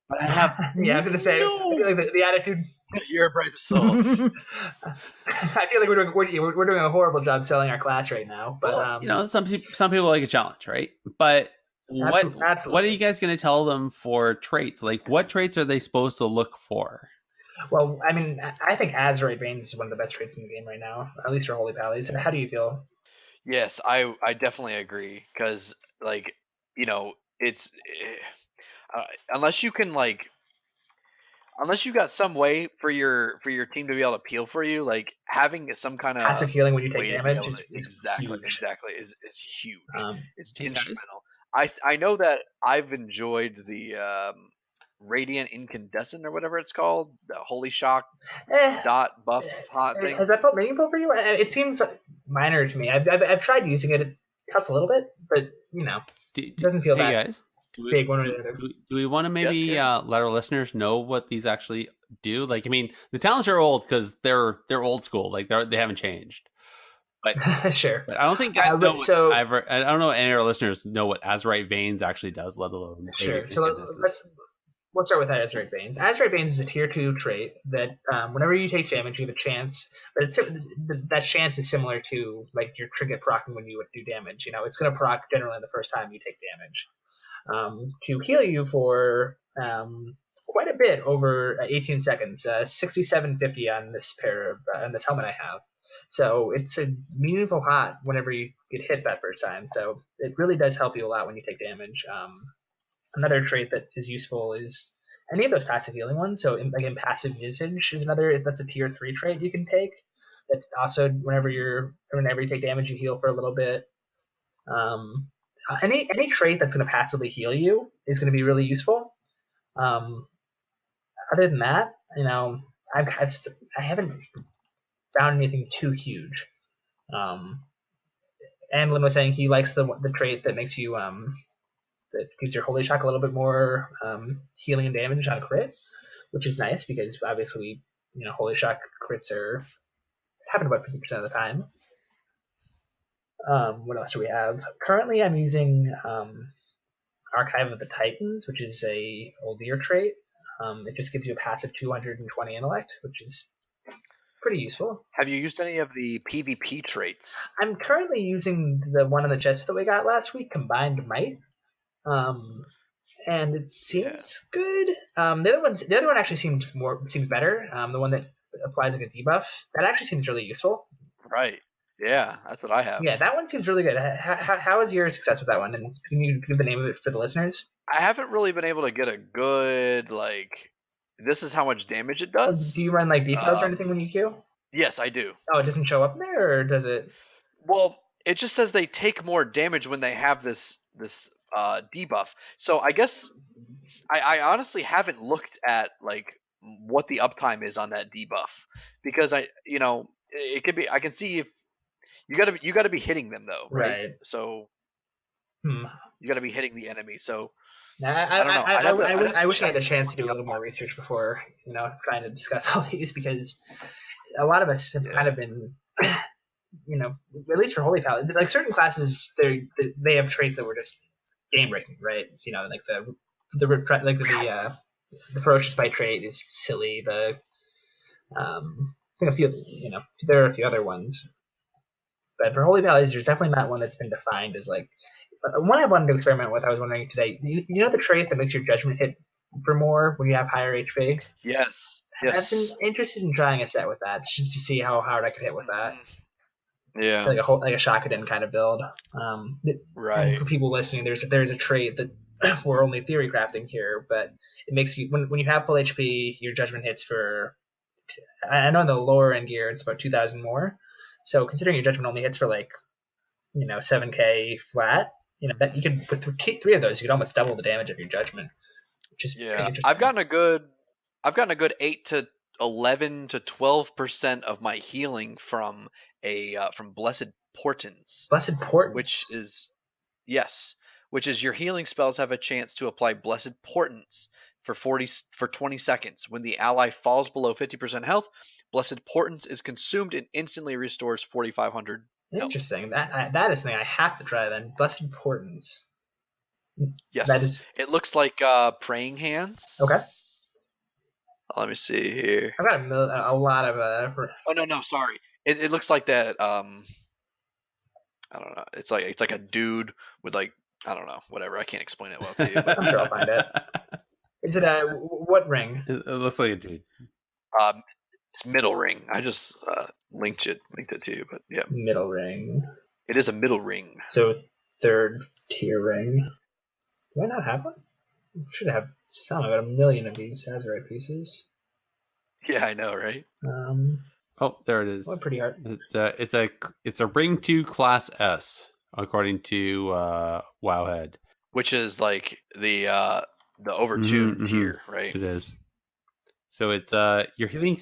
But I have I was gonna say, I feel like the attitude. You're a brave soul. I feel like we're doing a horrible job selling our class right now. But some people like a challenge, right? But what are you guys going to tell them for traits? Like, what traits are they supposed to look for? Well, I mean, I think Azerite Veins is one of the best traits in the game right now, at least for Holy Paladins. How do you feel? Yes, I definitely agree because it's unless you got some way for your team to be able to peel for you, like having some kind of passive healing when you take damage exactly is huge. It's instrumental. Guys? I know that I've enjoyed the Radiant Incandescent or whatever it's called, the Holy Shock dot buff hot thing. Has that felt meaningful for you? It seems minor to me. I've tried using it. It helps a little bit, but it doesn't feel that guys, big one or the other. Do we want to maybe let our listeners know what these actually do? Like, I mean, the talents are old because they're old school. Like they haven't changed. But sure. But I don't think guys know. I don't know any of our listeners know what Azerite Veins actually does, let alone. Sure. So let's start with Azerite Veins. Azerite Veins is a tier 2 trait that whenever you take damage, you have a chance. But that chance is similar to like your trinket proccing when you would do damage. It's going to proc generally the first time you take damage. To heal you for quite a bit over 18 seconds, 6750 on this on this helmet I have. So it's a meaningful hot whenever you get hit that first time. So it really does help you a lot when you take damage. Another trait that is useful is any of those passive healing ones. So in passive visage is that's a tier 3 trait you can take. That also whenever you take damage, you heal for a little bit. Any trait that's going to passively heal you is going to be really useful. Other than that, I haven't found anything too huge. And Lim was saying he likes the trait that makes you that gives your Holy Shock a little bit more healing and damage on a crit, which is nice because obviously, Holy Shock crits happen about 50% of the time. What else do we have? Currently, I'm using Archive of the Titans, which is a older trait. It just gives you a passive 220 intellect, which is pretty useful. Have you used any of the PvP traits? I'm currently using the one on the chest that we got last week, Combined Might. And it seems good. The other one actually seems better. The one that applies like a debuff, that actually seems really useful. Right. Yeah, that's what I have. Yeah, that one seems really good. How is your success with that one? And can you give the name of it for the listeners? I haven't really been able to get a good, this is how much damage it does. Do you run details or anything when you queue? Yes, I do. Oh, it doesn't show up there, or does it? Well, it just says they take more damage when they have this debuff. So I guess I honestly haven't looked at what the uptime is on that debuff, because it could be, I can see if you got to be hitting them though, right? So you got to be hitting the enemy. So I don't know. I wish I had a chance to do a little more research before trying to discuss all these, because a lot of us have kind of been at least for Holy Paladin, certain classes they have traits that were just game breaking, right? It's, the ferocious bite trait is silly. I think a few, there are a few other ones, but for Holy Paladins, there's definitely not one that's been defined as one I wanted to experiment with. I was wondering today, the trait that makes your judgment hit for more when you have higher HP? Yes. I've been interested in trying a set with that, just to see how hard I could hit with that. Yeah, like a Shakadin kind of build. Right. And for people listening, there's a trait that we're only theory crafting here, but it makes you when you have full HP, your judgment hits for. I know in the lower end gear it's about 2,000 more. So considering your judgment only hits for 7K flat, that you could with three of those, you could almost double the damage of your judgment. Which is pretty interesting. I've gotten a good 8 to 11 to 12% of my healing from Blessed Portents. Blessed Portents, which is your healing spells have a chance to apply Blessed Portents for 20 seconds. When the ally falls below 50% health, Blessed Portents is consumed and instantly restores 4,500 health. Interesting. That is something I have to try then. Blessed Portents. Yes. It looks like praying hands. Okay. Let me see here. I've got a lot of Oh no, sorry. It looks like that. I don't know. It's like a dude with I don't know, whatever. I can't explain it well to you. But I'm sure I'll find it. Is it what ring? It looks like a dude. It's middle ring. I just linked it to you, but yeah. Middle ring. It is a middle ring. So third tier ring. Do I not have one? I should have some. I've got a million of these Azurite pieces. Yeah, I know, right? Oh, there it is. Well, pretty hard. It's a ring 2 class S according to Wowhead, which is the over 2 tier, right? It is. So it's your healing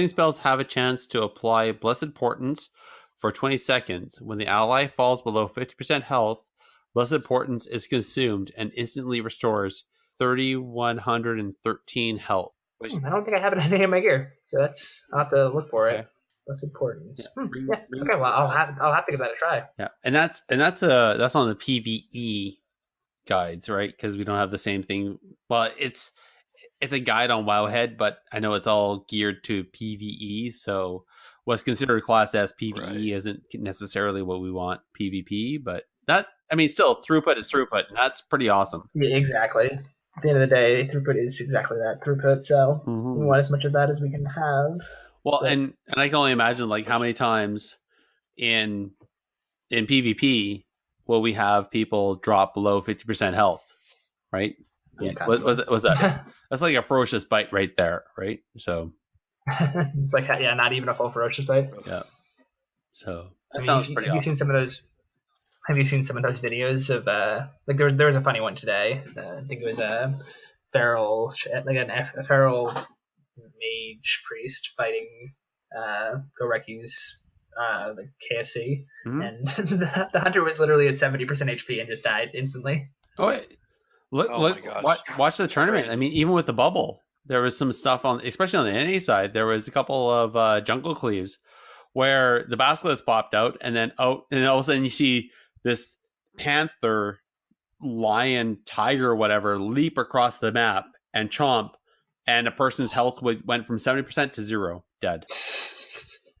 spells have a chance to apply Blessed Portents for 20 seconds. When the ally falls below 50% health, Blessed Portents is consumed and instantly restores 3,113 health. I don't think I have it in any of my gear, so I'll have to look for it. Okay. Blessed Portents. Yeah. Okay, well I'll have to give that a try. Yeah, and that's on the PvE guides, right? Because we don't have the same thing. Well, it's a guide on Wowhead, but I know it's all geared to PvE. So what's considered Class S PvE isn't necessarily what we want PvP, but still throughput is throughput, and that's pretty awesome. Yeah, exactly. At the end of the day, throughput is exactly that, throughput. So we want as much of that as we can have. Well, and I can only imagine how many times in PvP will we have people drop below 50% health, right? Yeah, was that? That's like a ferocious bite right there, right? So it's not even a full ferocious bite. Yeah. So that sounds pretty awesome. Have you seen some of those videos of there was a funny one today. I think it was a feral mage priest fighting Goreki's KFC, and the hunter was literally at 70% HP and just died instantly. Oh, Look, my gosh. watch the It's tournament. crazy. I mean, even with the bubble, there was some stuff on, especially on the NA side. There was a couple of jungle cleaves where the basilisk popped out, and then all of a sudden you see this panther, lion, tiger, whatever, leap across the map and chomp, and a person's health went from 70% to 0, dead.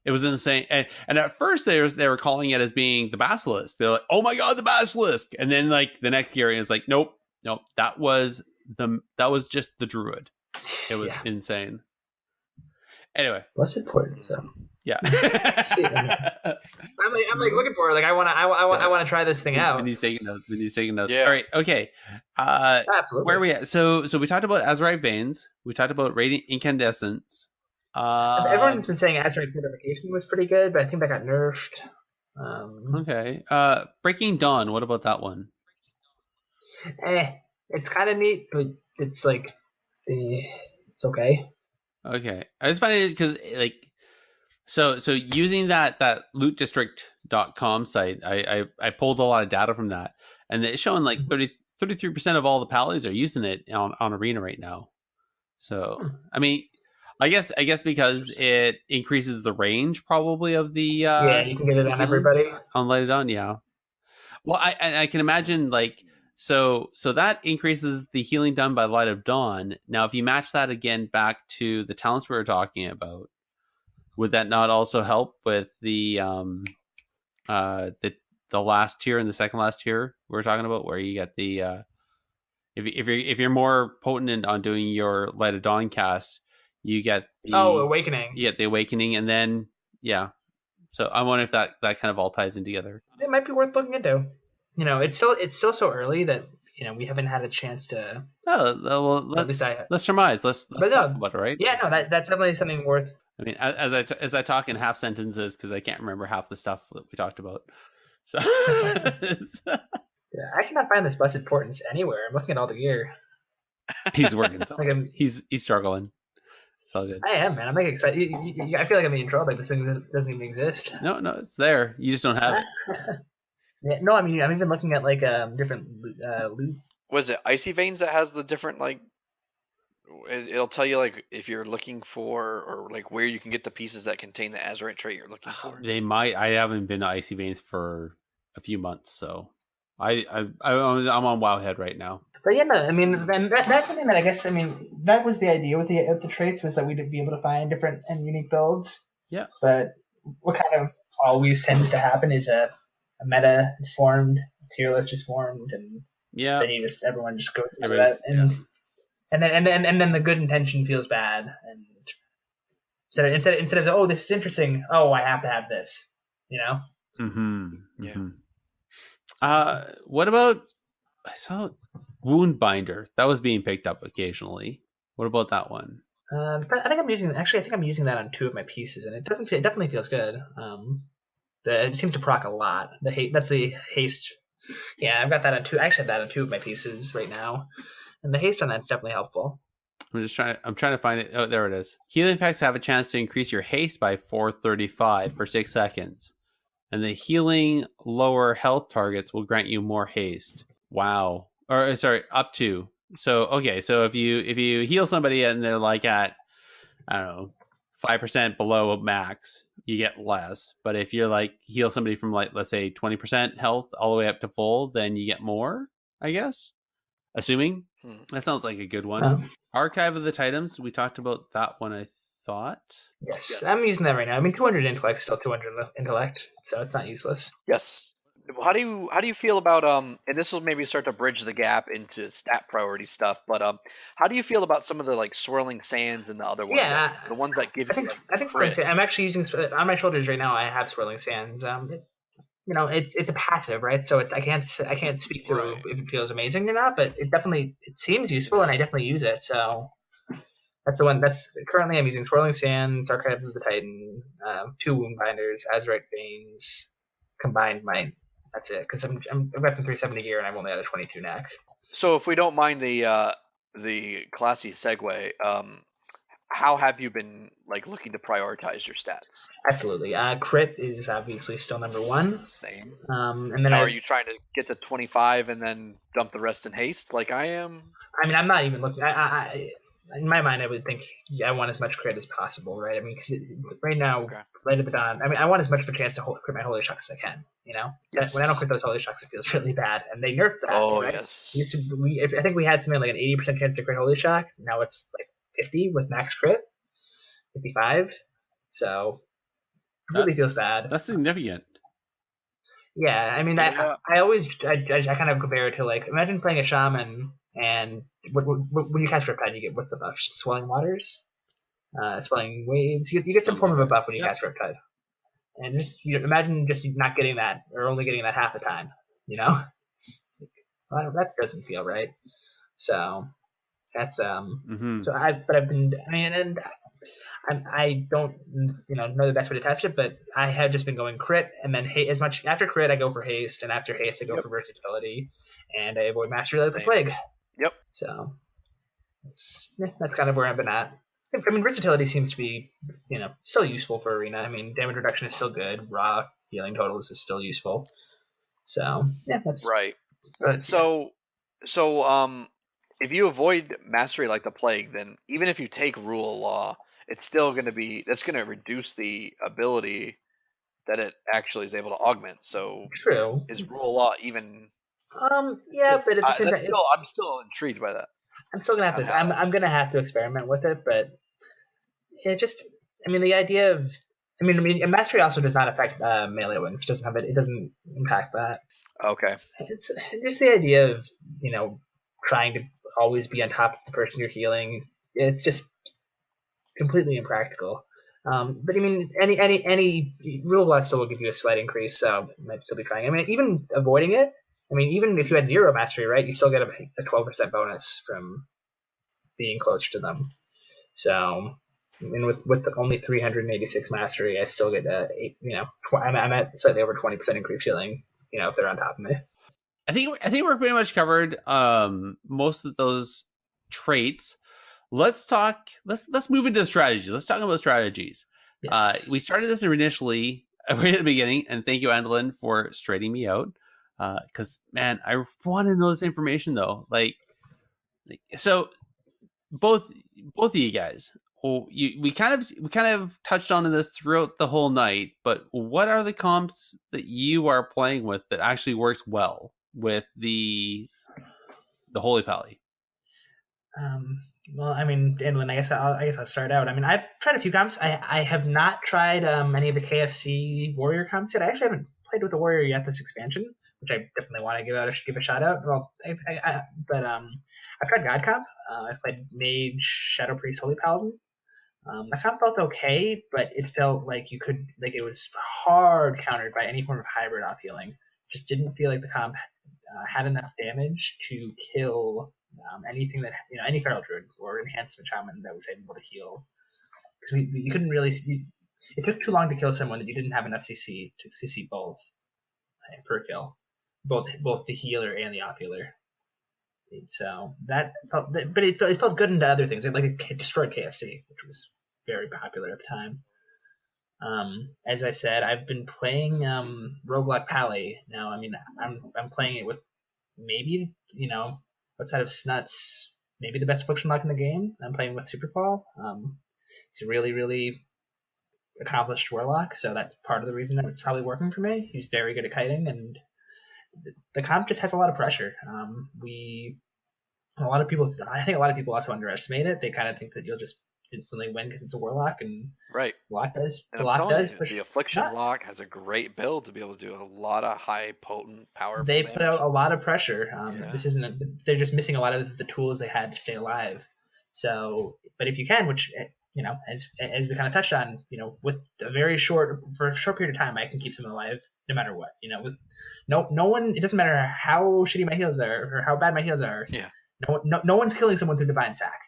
It was insane. And at first they were calling it as being the basilisk. They're like, oh my god, the basilisk. And then like the next gear is like, nope, that was just the druid. It was insane. Anyway, What's important? So yeah. I'm like looking for it. Like I want to try this thing out. Vinny's taking notes. Yeah. All right. Okay. Absolutely. Where are we at? So we talked about Azurite veins. We talked about radiant incandescence. Everyone's been saying Azurite fortification was pretty good, but I think that got nerfed. Okay. Breaking Dawn. What about that one? It's kind of neat, but it's like it's okay. Okay. I just find it because like so using that lootdistrict.com site, I pulled a lot of data from that, and it's showing like 33% of all the paladins are using it on Arena right now. So I mean, I guess because it increases the range probably of the you can get it on everybody. On Light It On, yeah. Well, I can imagine like so that increases the healing done by Light of Dawn. Now, if you match that again back to the talents we were talking about, would that not also help with the last tier and the second last tier we were talking about, where you get the if you're more potent on doing your Light of Dawn cast, you get the Awakening. You get the Awakening, and then So I wonder if that kind of all ties in together. It might be worth looking into. It's still so early that we haven't had a chance to. Oh well, let's surmise. Let's talk about it, right? Yeah, no, that's definitely something worth. I mean, as I talk in half sentences because I can't remember half the stuff that we talked about. So Yeah, I cannot find this blessed portents anywhere. I'm looking at all the gear. He's working so Like he's struggling. It's all good. I am, man. I'm like excited. I feel like I'm being in trouble. Like this thing doesn't even exist. No, it's there. You just don't have it. Yeah, no, I mean, I'm even looking at like different loot. Was it Icy Veins that has the different like? It'll tell you like if you're looking for or like where you can get the pieces that contain the Azurite trait you're looking for. They might. I haven't been to Icy Veins for a few months, so I'm on Wowhead right now. But yeah, no, I mean, and that's something that I guess, I mean, that was the idea with the traits, was that we'd be able to find different and unique builds. Yeah. But what kind of always tends to happen is a meta is formed, a tier list is formed, and then everyone just goes into that, and then the good intention feels bad, and instead of oh, this is interesting, oh, I have to have this, What about? I saw Wound Binder that was being picked up occasionally. What about that one? I think I'm using that on 2 of my pieces, and it definitely feels good. It seems to proc a lot. That's the haste. Yeah, I've got that on 2. I actually have that on 2 of my pieces right now, and the haste on that's definitely helpful. I'm trying to find it. Oh, there it is. Healing effects have a chance to increase your haste by 435 for 6 seconds, and the healing lower health targets will grant you more haste. Wow. Or sorry, up to. So okay, so if you heal somebody and they're like at, I don't know, 5% below max, you get less. But if you're like heal somebody from like, let's say 20% health all the way up to full, then you get more, I guess. Assuming. That sounds like a good one. Archive of the Titans, we talked about that one, I thought. Yes, I'm using that right now. I mean, 200 intellect, still 200 intellect, so it's not useless. Yes. How do you feel about and this will maybe start to bridge the gap into stat priority stuff, but how do you feel about some of the like swirling sands and the other ones? Yeah, the ones that give you I think I'm actually using on my shoulders right now. I have swirling sands. It's a passive, right? So I can't speak through if it feels amazing or not, but it seems useful, and I definitely use it. So that's the one. That's currently I'm using swirling sands, Archive of the Titan, 2 wound binders, Azurite veins, combined my. That's it, because I've got some 370 gear and I've only had a 22 knack. So if we don't mind the classy segue, how have you been like looking to prioritize your stats? Absolutely. Crit is obviously still number one. Same. And then Now, are you trying to get to 25 and then dump the rest in haste like I am? I mean, I'm not even looking. In my mind, I would think I want as much crit as possible, right? I mean, because right now, right at the dawn, I mean, I want as much of a chance to crit my holy shocks as I can. You know, Yes. When I don't crit those holy shocks, it feels really bad, and they nerfed that. Oh, right? yes. I think we had something like an 80% chance to crit holy shock. Now it's like 50 with max crit, 55. So it really feels bad. That's significant. Yeah, I mean, Yeah. I kind of compare it to, like, imagine playing a shaman, and when you cast Riptide, you get, what's the buff? Swelling Waters? Swelling Waves? You get some form of a buff when you cast Riptide. And just imagine just not getting that, or only getting that half the time, you know? That doesn't feel right. So, that's, so I've been, I mean, and I don't, know the best way to test it, but I have just been going crit, and then after crit I go for haste, and after haste I go for versatility, and I avoid mastery like the plague. Yep. So that's kind of where I've been at. I mean, versatility seems to be, still useful for arena. I mean, damage reduction is still good. Raw healing totals is still useful. So yeah, that's right. But, so if you avoid mastery like the plague, then even if you take rule of law, it's still going to that's going to reduce the ability that it actually is able to augment. So true. Is rule of law even? Yeah, but at the same time, I'm still intrigued by that. I'm still gonna have to. I'm gonna have to experiment with it, but it just. I mean, the idea of. I mean, mastery also does not affect melee wins. It doesn't impact that. Okay. It's just the idea of trying to always be on top of the person you're healing. It's just completely impractical. But I mean, any rule of law still will give you a slight increase, so it might still be fine. I mean, even avoiding it. I mean, even if you had 0 mastery, right, you still get a 12% bonus from being closer to them. So, I mean, with only 386 mastery, I still get I'm at slightly over 20% increase healing. If they're on top of me. I think we're pretty much covered most of those traits. Let's move into the strategies. Let's talk about strategies. Yes. We started this initially right at the beginning, and thank you, Andalin, for straightening me out. Because man, I want to know this information though. So both of you guys, we kind of touched on this throughout the whole night. But what are the comps that you are playing with that actually works well with the Holy Paladin? Well, I mean, Andalin, I guess I'll start out. I mean, I've tried a few comps. I have not tried any of the KFC Warrior comps yet. I actually haven't played with the Warrior yet this expansion, which I definitely want to give a shout out. Well, I've tried God comp. I've played Mage, Shadow Priest, Holy Paladin. The comp felt okay, but it felt like it was hard countered by any form of hybrid off healing. Just didn't feel like the comp had enough damage to kill anything that any feral druid or enhancement shaman that was able to heal. Because you couldn't really see. It took too long to kill someone that you didn't have enough CC to CC both per kill, both the healer and the off healer. So that felt, but it felt good into other things. It destroyed KFC, which was very popular at the time. As I said, I've been playing Roguelike Pally now. I mean, I'm playing it with maybe outside of Snuts, maybe the best affliction lock in the game. I'm playing with Super Paul. He's a really, really accomplished warlock, so that's part of the reason that it's probably working for me. He's very good at kiting, and the comp just has a lot of pressure. I think a lot of people also underestimate it. They kind of think that you'll just instantly win because it's a warlock, and right. The affliction lock has a great build to be able to do a lot of high potent powerful They damage. put out a lot of pressure. They're just missing a lot of the tools they had to stay alive. So, but if you can, which as we kind of touched on, with for a short period of time, I can keep someone alive no matter what. With no one, it doesn't matter how shitty my heals are or how bad my heals are. Yeah. No one's killing someone through Divine Sack.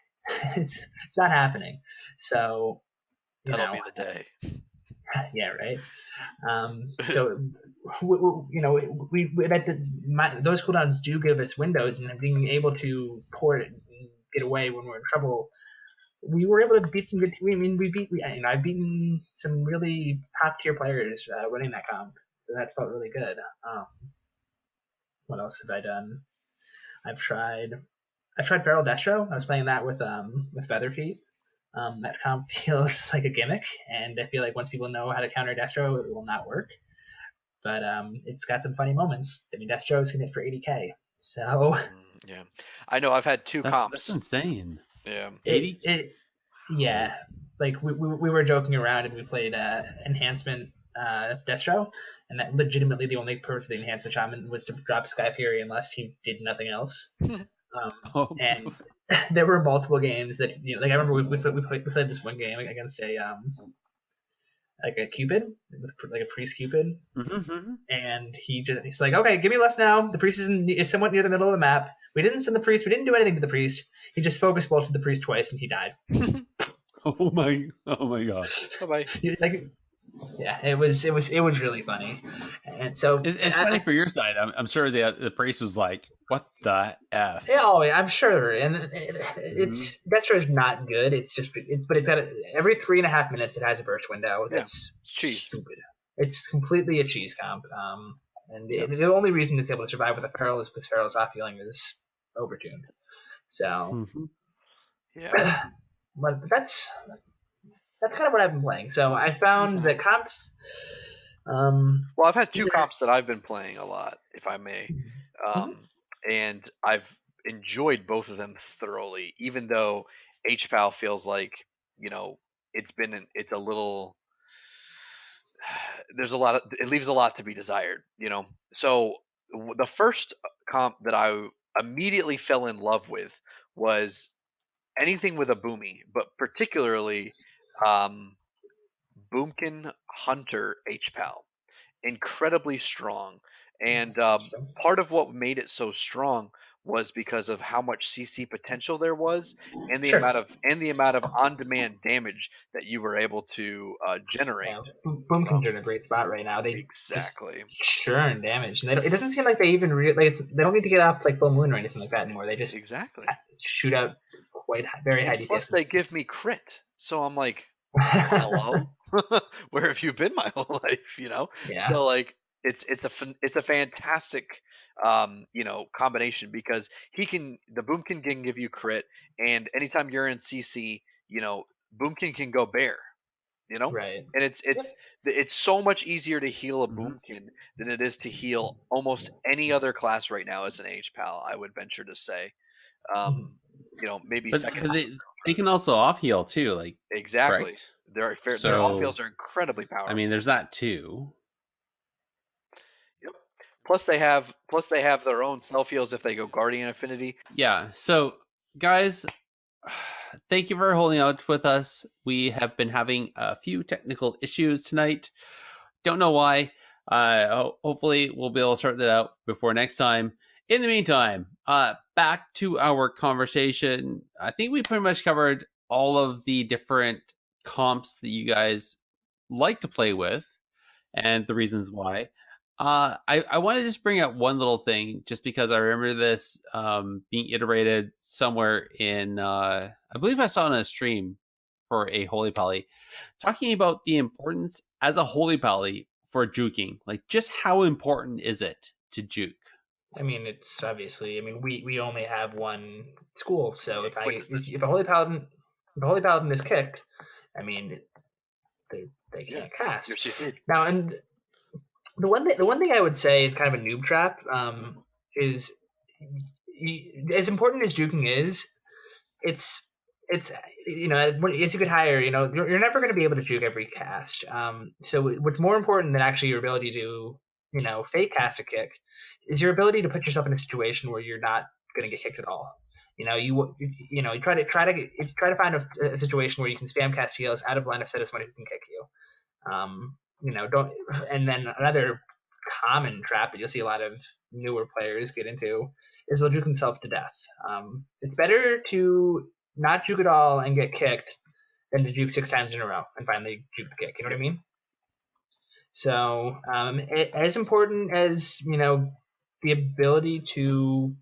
It's not happening. So that'll be the day. Yeah, right. So those cooldowns do give us windows, and being able to port it and get away when we're in trouble we were able to beat some good. I've beaten some really top tier players winning that comp, so that's felt really good. What else have I done? I've tried Feral Destro. I was playing that with Featherfeet. That comp feels like a gimmick, and I feel like once people know how to counter Destro, it will not work. But it's got some funny moments. I mean, Destro's can hit for 80k. So yeah, I know. I've had two comps. That's insane. Yeah, 80. Yeah, like we were joking around and we played enhancement Destro, and that legitimately the only purpose of the enhancement shaman was to drop Sky Fury unless he did nothing else. And there were multiple games that like I remember we played this one game against a like a Cupid, like a priest Cupid, and he's like, okay, give me less now. The priest is somewhat near the middle of the map. We didn't send the priest. We didn't do anything to the priest. He just focus bolted the priest twice, and he died. Oh my god! Bye. Yeah, it was really funny, and so it's funny for your side. I'm sure the priest was like, "What the f?" Yeah, I'm sure, and it's Destro's not good. But it's got every 3.5 minutes it has a burst window. That's cheese. Stupid. It's completely a cheese comp. And the only reason it's able to survive with a feral is because feral's off healing is overtuned. So, yeah, but that's kind of what I've been playing. So I found that comps. Well, I've had two comps that I've been playing a lot, if I may, and I've enjoyed both of them thoroughly. Even though HPAL feels like it's a little. It leaves a lot to be desired, So the first comp that I immediately fell in love with was anything with a boomy, but particularly Boomkin Hunter HPAL. Incredibly strong, and part of what made it so strong was because of how much CC potential there was, and the amount of on-demand damage that you were able to generate. Yeah, Boomkins are in a great spot right now. They exactly churn damage, and it doesn't seem like they even they don't need to get off like full moon or anything like that anymore. They just shoot out very high DPS. Plus, they give me crit, so I'm like, hello. Where have you been my whole life? Yeah. So like it's a fantastic combination because the Boomkin can give you crit, and anytime you're in CC, Boomkin can go bear. Right. And it's so much easier to heal a Boomkin than it is to heal almost any other class right now as an HPAL. I would venture to say, maybe second. But they can also off heal too, like exactly. Correct? Their off heals are incredibly powerful. I mean, there's that too. Yep. Plus they have their own self heals if they go Guardian Affinity. Yeah. So guys, thank you for holding out with us. We have been having a few technical issues tonight. Don't know why. Hopefully we'll be able to sort that out before next time. In the meantime, back to our conversation. I think we pretty much covered all of the different comps that you guys like to play with and the reasons why. I want to just bring up one little thing just because I remember this being iterated somewhere in I believe I saw it on a stream for a Holy Pally talking about the importance as a Holy Pally for juking. Like, just how important is it to juke? I mean, it's obviously. I mean, we only have one school, so if a Holy Paladin is kicked, I mean, they can't cast. Now, and the one thing I would say is kind of a noob trap is as important as juking is, it's as you get higher, you're never going to be able to juke every cast. So what's more important than actually your ability to fake cast a kick is your ability to put yourself in a situation where you're not going to get kicked at all. You try to find a situation where you can spam cast heals out of line of sight of somebody who can kick you. Don't. And then another common trap that you'll see a lot of newer players get into is they'll juke themselves to death. It's better to not juke at all and get kicked than to juke 6 times in a row and finally juke the kick. You know what I mean? So as important as the ability to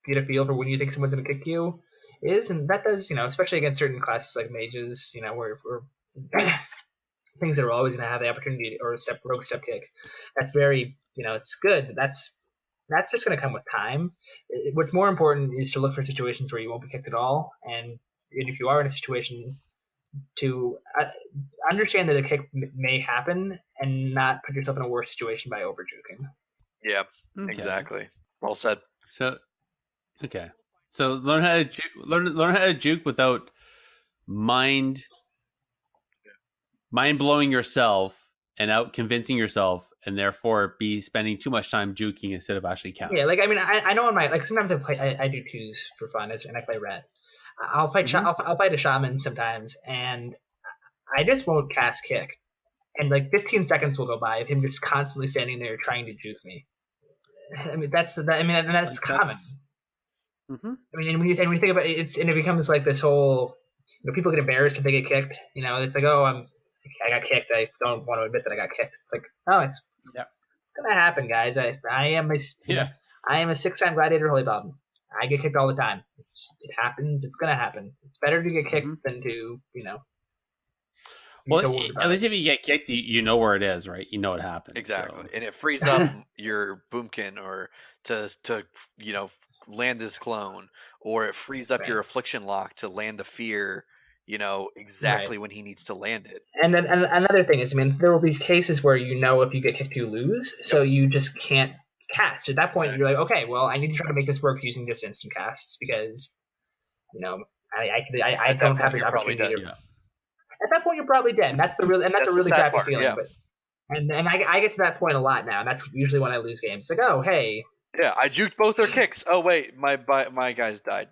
get a feel for when you think someone's going to kick you is, and that does, especially against certain classes like mages, where things that are always going to have the opportunity or rogue step kick. That's very, it's good. But that's just going to come with time. What's more important is to look for situations where you won't be kicked at all, and if you are in a situation, to understand that a kick may happen and not put yourself in a worse situation by over juking. Yeah, exactly. Well said. So, okay. So learn how to learn how to juke without mind blowing yourself and out convincing yourself, and therefore be spending too much time juking instead of actually casting. Yeah, I know on my sometimes I do twos for fun and I play red. I'll fight I'll fight a shaman sometimes, and I just won't cast kick, and 15 seconds will go by of him just constantly standing there trying to juke me. That's common. Mm-hmm. And when you think about it, it becomes like this whole, people get embarrassed if they get kicked. It's like, oh, I got kicked. I don't want to admit that I got kicked. It's like, oh, it's gonna happen, guys. I am a 6-time gladiator Holy Paladin. I get kicked all the time. It happens. It's gonna happen. It's better to get kicked than to Well, at least if you get kicked, you know where it is, right? You know what happened. Exactly, so. And it frees up your boomkin or to land his clone, or it frees up your affliction lock to land the fear. Exactly when he needs to land it. And then another thing is, there will be cases where if you get kicked, you lose, so you just can't cast. At that point, you're like, okay, well, I need to try to make this work using just instant casts because, I don't have the opportunity. At that point, you're probably dead. And that's a really crappy feeling. Yeah. But I get to that point a lot now, and that's usually when I lose games. It's like, oh, hey. Yeah, I juked both their kicks. Oh wait, my guys died.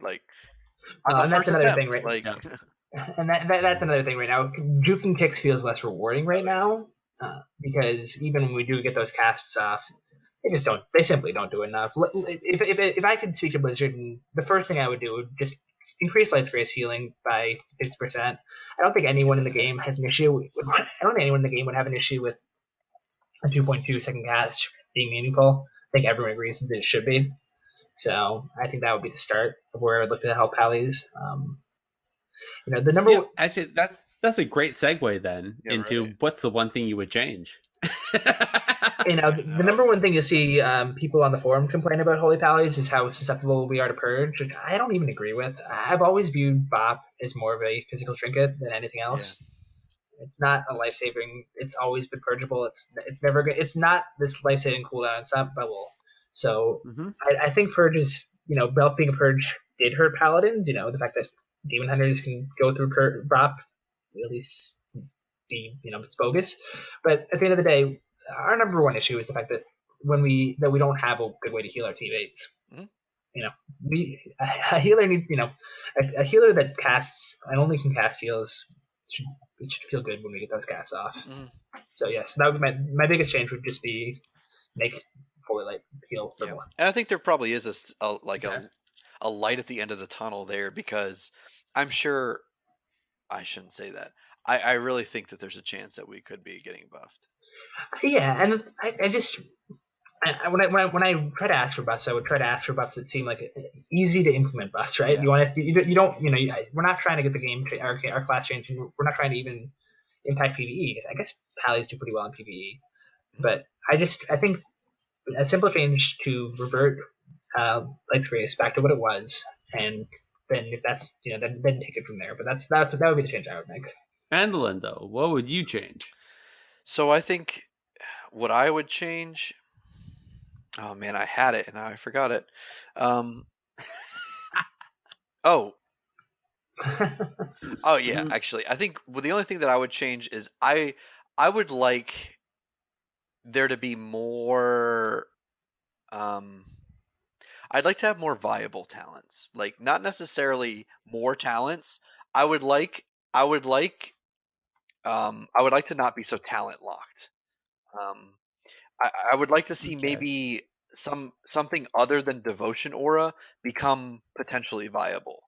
And that's another thing, right? And that's another thing right now. Juking kicks feels less rewarding right now because even when we do get those casts off, they simply don't do enough. If I could speak to Blizzard, the first thing I would do would just increase Light Grace healing by 50%. I don't think anyone in the game has an issue. I don't think anyone in the game would have an issue with a 2.2 second cast being meaningful. I think everyone agrees that it should be. So I think that would be the start of where I would look to help Pallies. The number actually that's a great segue then into what's the one thing you would change. The number one thing you see people on the forum complain about Holy Paladins is how susceptible we are to purge, which I don't even agree with. I've always viewed BOP as more of a physical trinket than anything else. Yeah. It's not a life-saving. It's always been purgeable. It's never good. It's not this life-saving cooldown. It's not bubble. So I think purge is Belf being a purge did hurt Paladins. The fact that Demon Hunters can go through BOP, at least it's bogus. But at the end of the day, our number one issue is the fact that we don't have a good way to heal our teammates. A healer needs a healer that casts and only can cast heals. It should feel good when we get those casts off. So yes, that would be my biggest change would just be make Holy Light heal for more. And I think there probably is a light at the end of the tunnel there, because I'm sure I shouldn't say that. I really think that there's a chance that we could be getting buffed. Yeah, and when I try to ask for buffs, I would try to ask for buffs that seem like easy to implement buffs, right? Yeah. We're not trying to get the game our class changed. We're not trying to even impact PvE, because I guess Pallies do pretty well in PvE. But I think a simple change to revert Light Grace back to what it was, and then if that's then take it from there. But that would be the change I would make. Andolin, though, what would you change? So I think what I would change. Oh man, I had it and now I forgot it. Oh yeah, actually, I think the only thing that I would change is I would like there to be more. I'd like to have more viable talents, like not necessarily more talents. I would like to not be so talent locked. I would like to see maybe something other than Devotion Aura become potentially viable,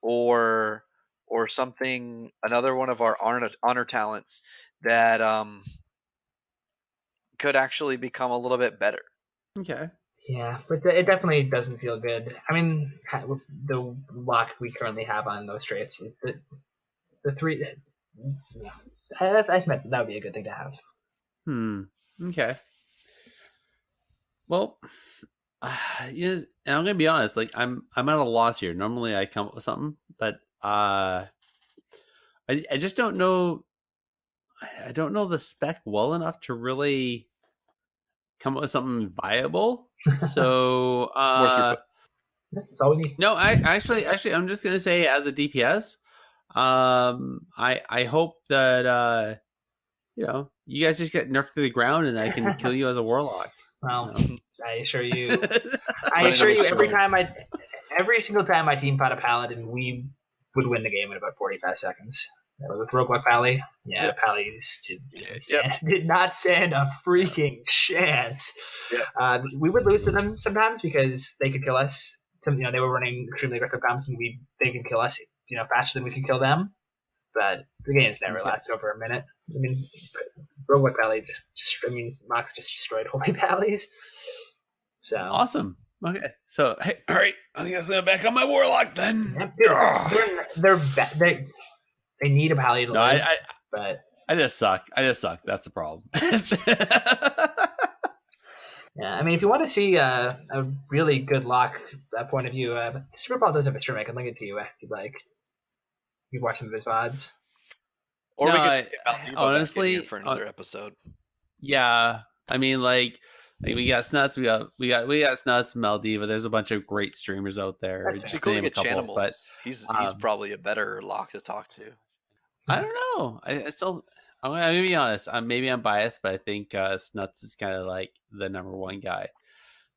or something, another one of our honor talents that could actually become a little bit better. Okay. Yeah, but it definitely doesn't feel good. I mean, with the lock we currently have on those traits, the three. I think that would be a good thing to have. Okay. Well, and I'm gonna be honest. Like I'm at a loss here. Normally I come up with something, but I just don't know. I don't know the spec well enough to really come up with something viable. So That's all we need. no, I actually I'm just gonna say as a DPS, I hope that you guys just get nerfed to the ground and I can kill you as a warlock. Well, I assure you, every single time my team fought a paladin, we would win the game in about 45 seconds. With Roguelike Pally, Pallies did not stand a freaking chance. Yep. We would lose to them sometimes because they could kill us. They were running extremely aggressive comps, and they could kill us, faster than we could kill them. But the games never lasted over a minute. I mean, Roguelike Pally Mox just destroyed Holy Pallies. So awesome. Okay, so hey, all right, I think I'm gonna back on my warlock then. Yep, they need a Pally to live, but I just suck. That's the problem. Yeah, I mean, if you want to see a really good lock point of view, Super Paul does have a stream. I can link it to you if you'd like. You can watch some of his VODs. Or we could honestly for another episode. Yeah, I mean, like we got Snuts, we got Snuts, Maldiva. There's a bunch of great streamers out there. Just name a couple, but he's probably a better lock to talk to. I don't know. I'm gonna be honest. Maybe I'm biased, but I think Snuts is kind of like the number one guy.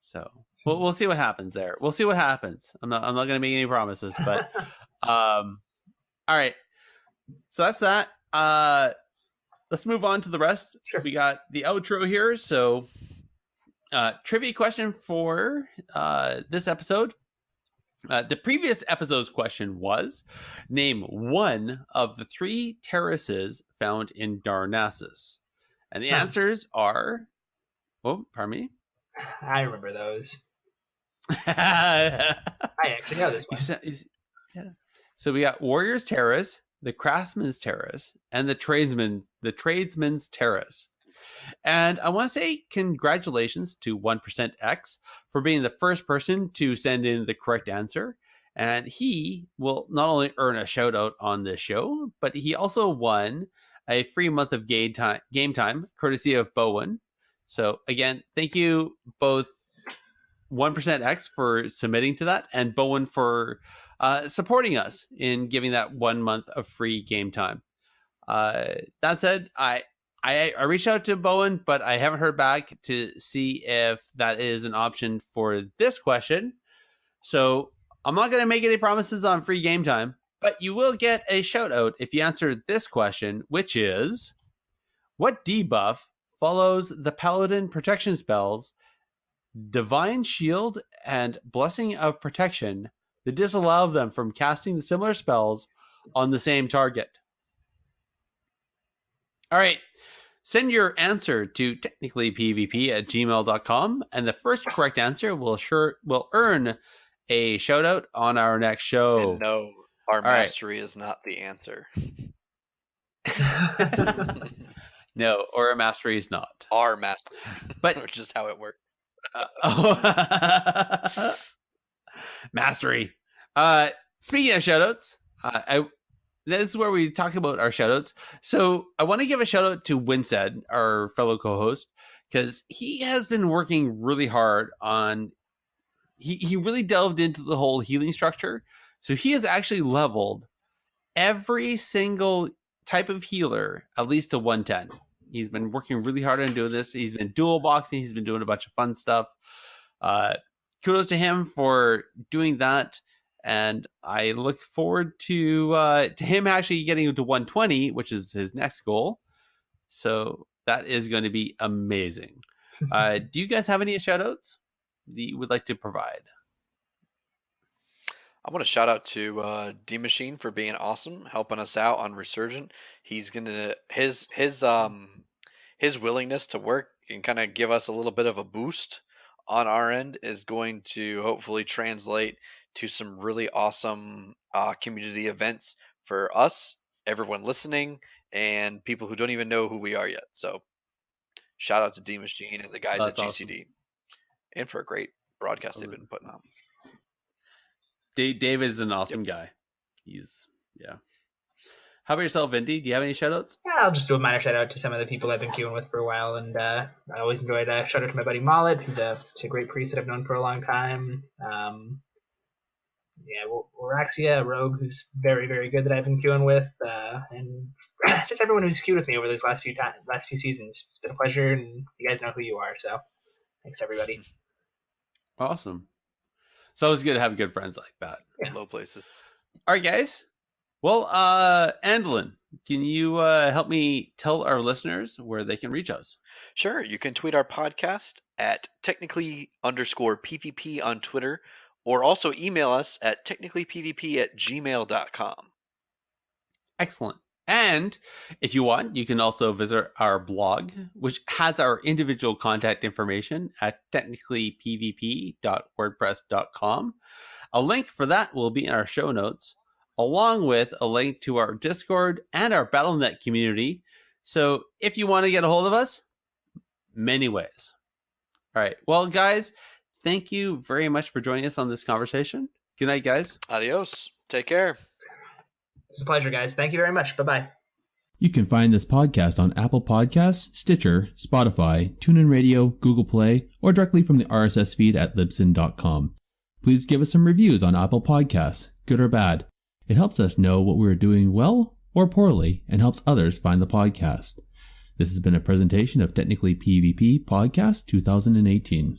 So we'll see what happens there. We'll see what happens. I'm not gonna make any promises, but all right. So that's that. Let's move on to the rest. Sure. We got the outro here. So trivia question for this episode. The previous episode's question was, name one of the 3 terraces found in Darnassus. And the answers are... Oh, pardon me? I remember those. I actually know this one. Yeah. So we got Warrior's Terrace, the Craftsman's Terrace, and the Tradesman's Terrace. And I want to say congratulations to 1%X for being the first person to send in the correct answer. And he will not only earn a shout out on this show, but he also won a free month of game time courtesy of Bowen. So again, thank you both 1%X for submitting to that and Bowen for supporting us in giving that 1 month of free game time. That said, I reached out to Bowen, but I haven't heard back to see if that is an option for this question. So I'm not going to make any promises on free game time, but you will get a shout out if you answer this question, which is, what debuff follows the Paladin protection spells Divine Shield and Blessing of Protection that disallow them from casting similar spells on the same target? All right. Send your answer to technicallypvp@gmail.com, and the first correct answer will earn a shout out on our next show. And no, our mastery is not the answer. No, or a mastery is not. Our mastery. But which is how it works. Mastery. Speaking of shout outs, this is where we talk about our shoutouts. So I want to give a shout out to Winsed, our fellow co-host, because he has been working really hard on. He really delved into the whole healing structure. So he has actually leveled every single type of healer at least to 110. He's been working really hard on doing this. He's been dual boxing. He's been doing a bunch of fun stuff. Kudos to him for doing that. And I look forward to him actually getting to 120, which is his next goal. So that is going to be amazing. Do you guys have any shout outs that you would like to provide? I want to shout out to D Machine for being awesome, helping us out on Resurgent. He's gonna his willingness to work and kind of give us a little bit of a boost on our end is going to hopefully translate to some really awesome community events for us, everyone listening, and people who don't even know who we are yet. So shout out to D Machine and the guys at GCD, and for a great broadcast they've been putting on. David is an awesome guy. Yeah. How about yourself, Vindi? Do you have any shoutouts? Yeah, I'll just do a minor shout out to some of the people I've been queuing with for a while, and I always enjoyed a shout out to my buddy Mollet, who's a great priest that I've known for a long time. Oraxia, a rogue who's very, very good that I've been queuing with, and just everyone who's queued with me over these last few seasons. It's been a pleasure, and you guys know who you are, so thanks to everybody. Awesome. It's always good to have good friends like that. Yeah. Low places. All right, guys. Well, Andolin, can you help me tell our listeners where they can reach us? Sure. You can tweet our podcast at technically_PvP on Twitter, or also email us at technicallypvp@gmail.com. Excellent. And if you want, you can also visit our blog, which has our individual contact information at technicallypvp.wordpress.com. A link for that will be in our show notes, along with a link to our Discord and our Battle.net community. So if you want to get a hold of us, many ways. All right. Well, guys, thank you very much for joining us on this conversation. Good night, guys. Adios. Take care. It's a pleasure, guys. Thank you very much. Bye-bye. You can find this podcast on Apple Podcasts, Stitcher, Spotify, TuneIn Radio, Google Play, or directly from the RSS feed at libsyn.com. Please give us some reviews on Apple Podcasts, good or bad. It helps us know what we're doing well or poorly and helps others find the podcast. This has been a presentation of Technically PvP Podcast 2018.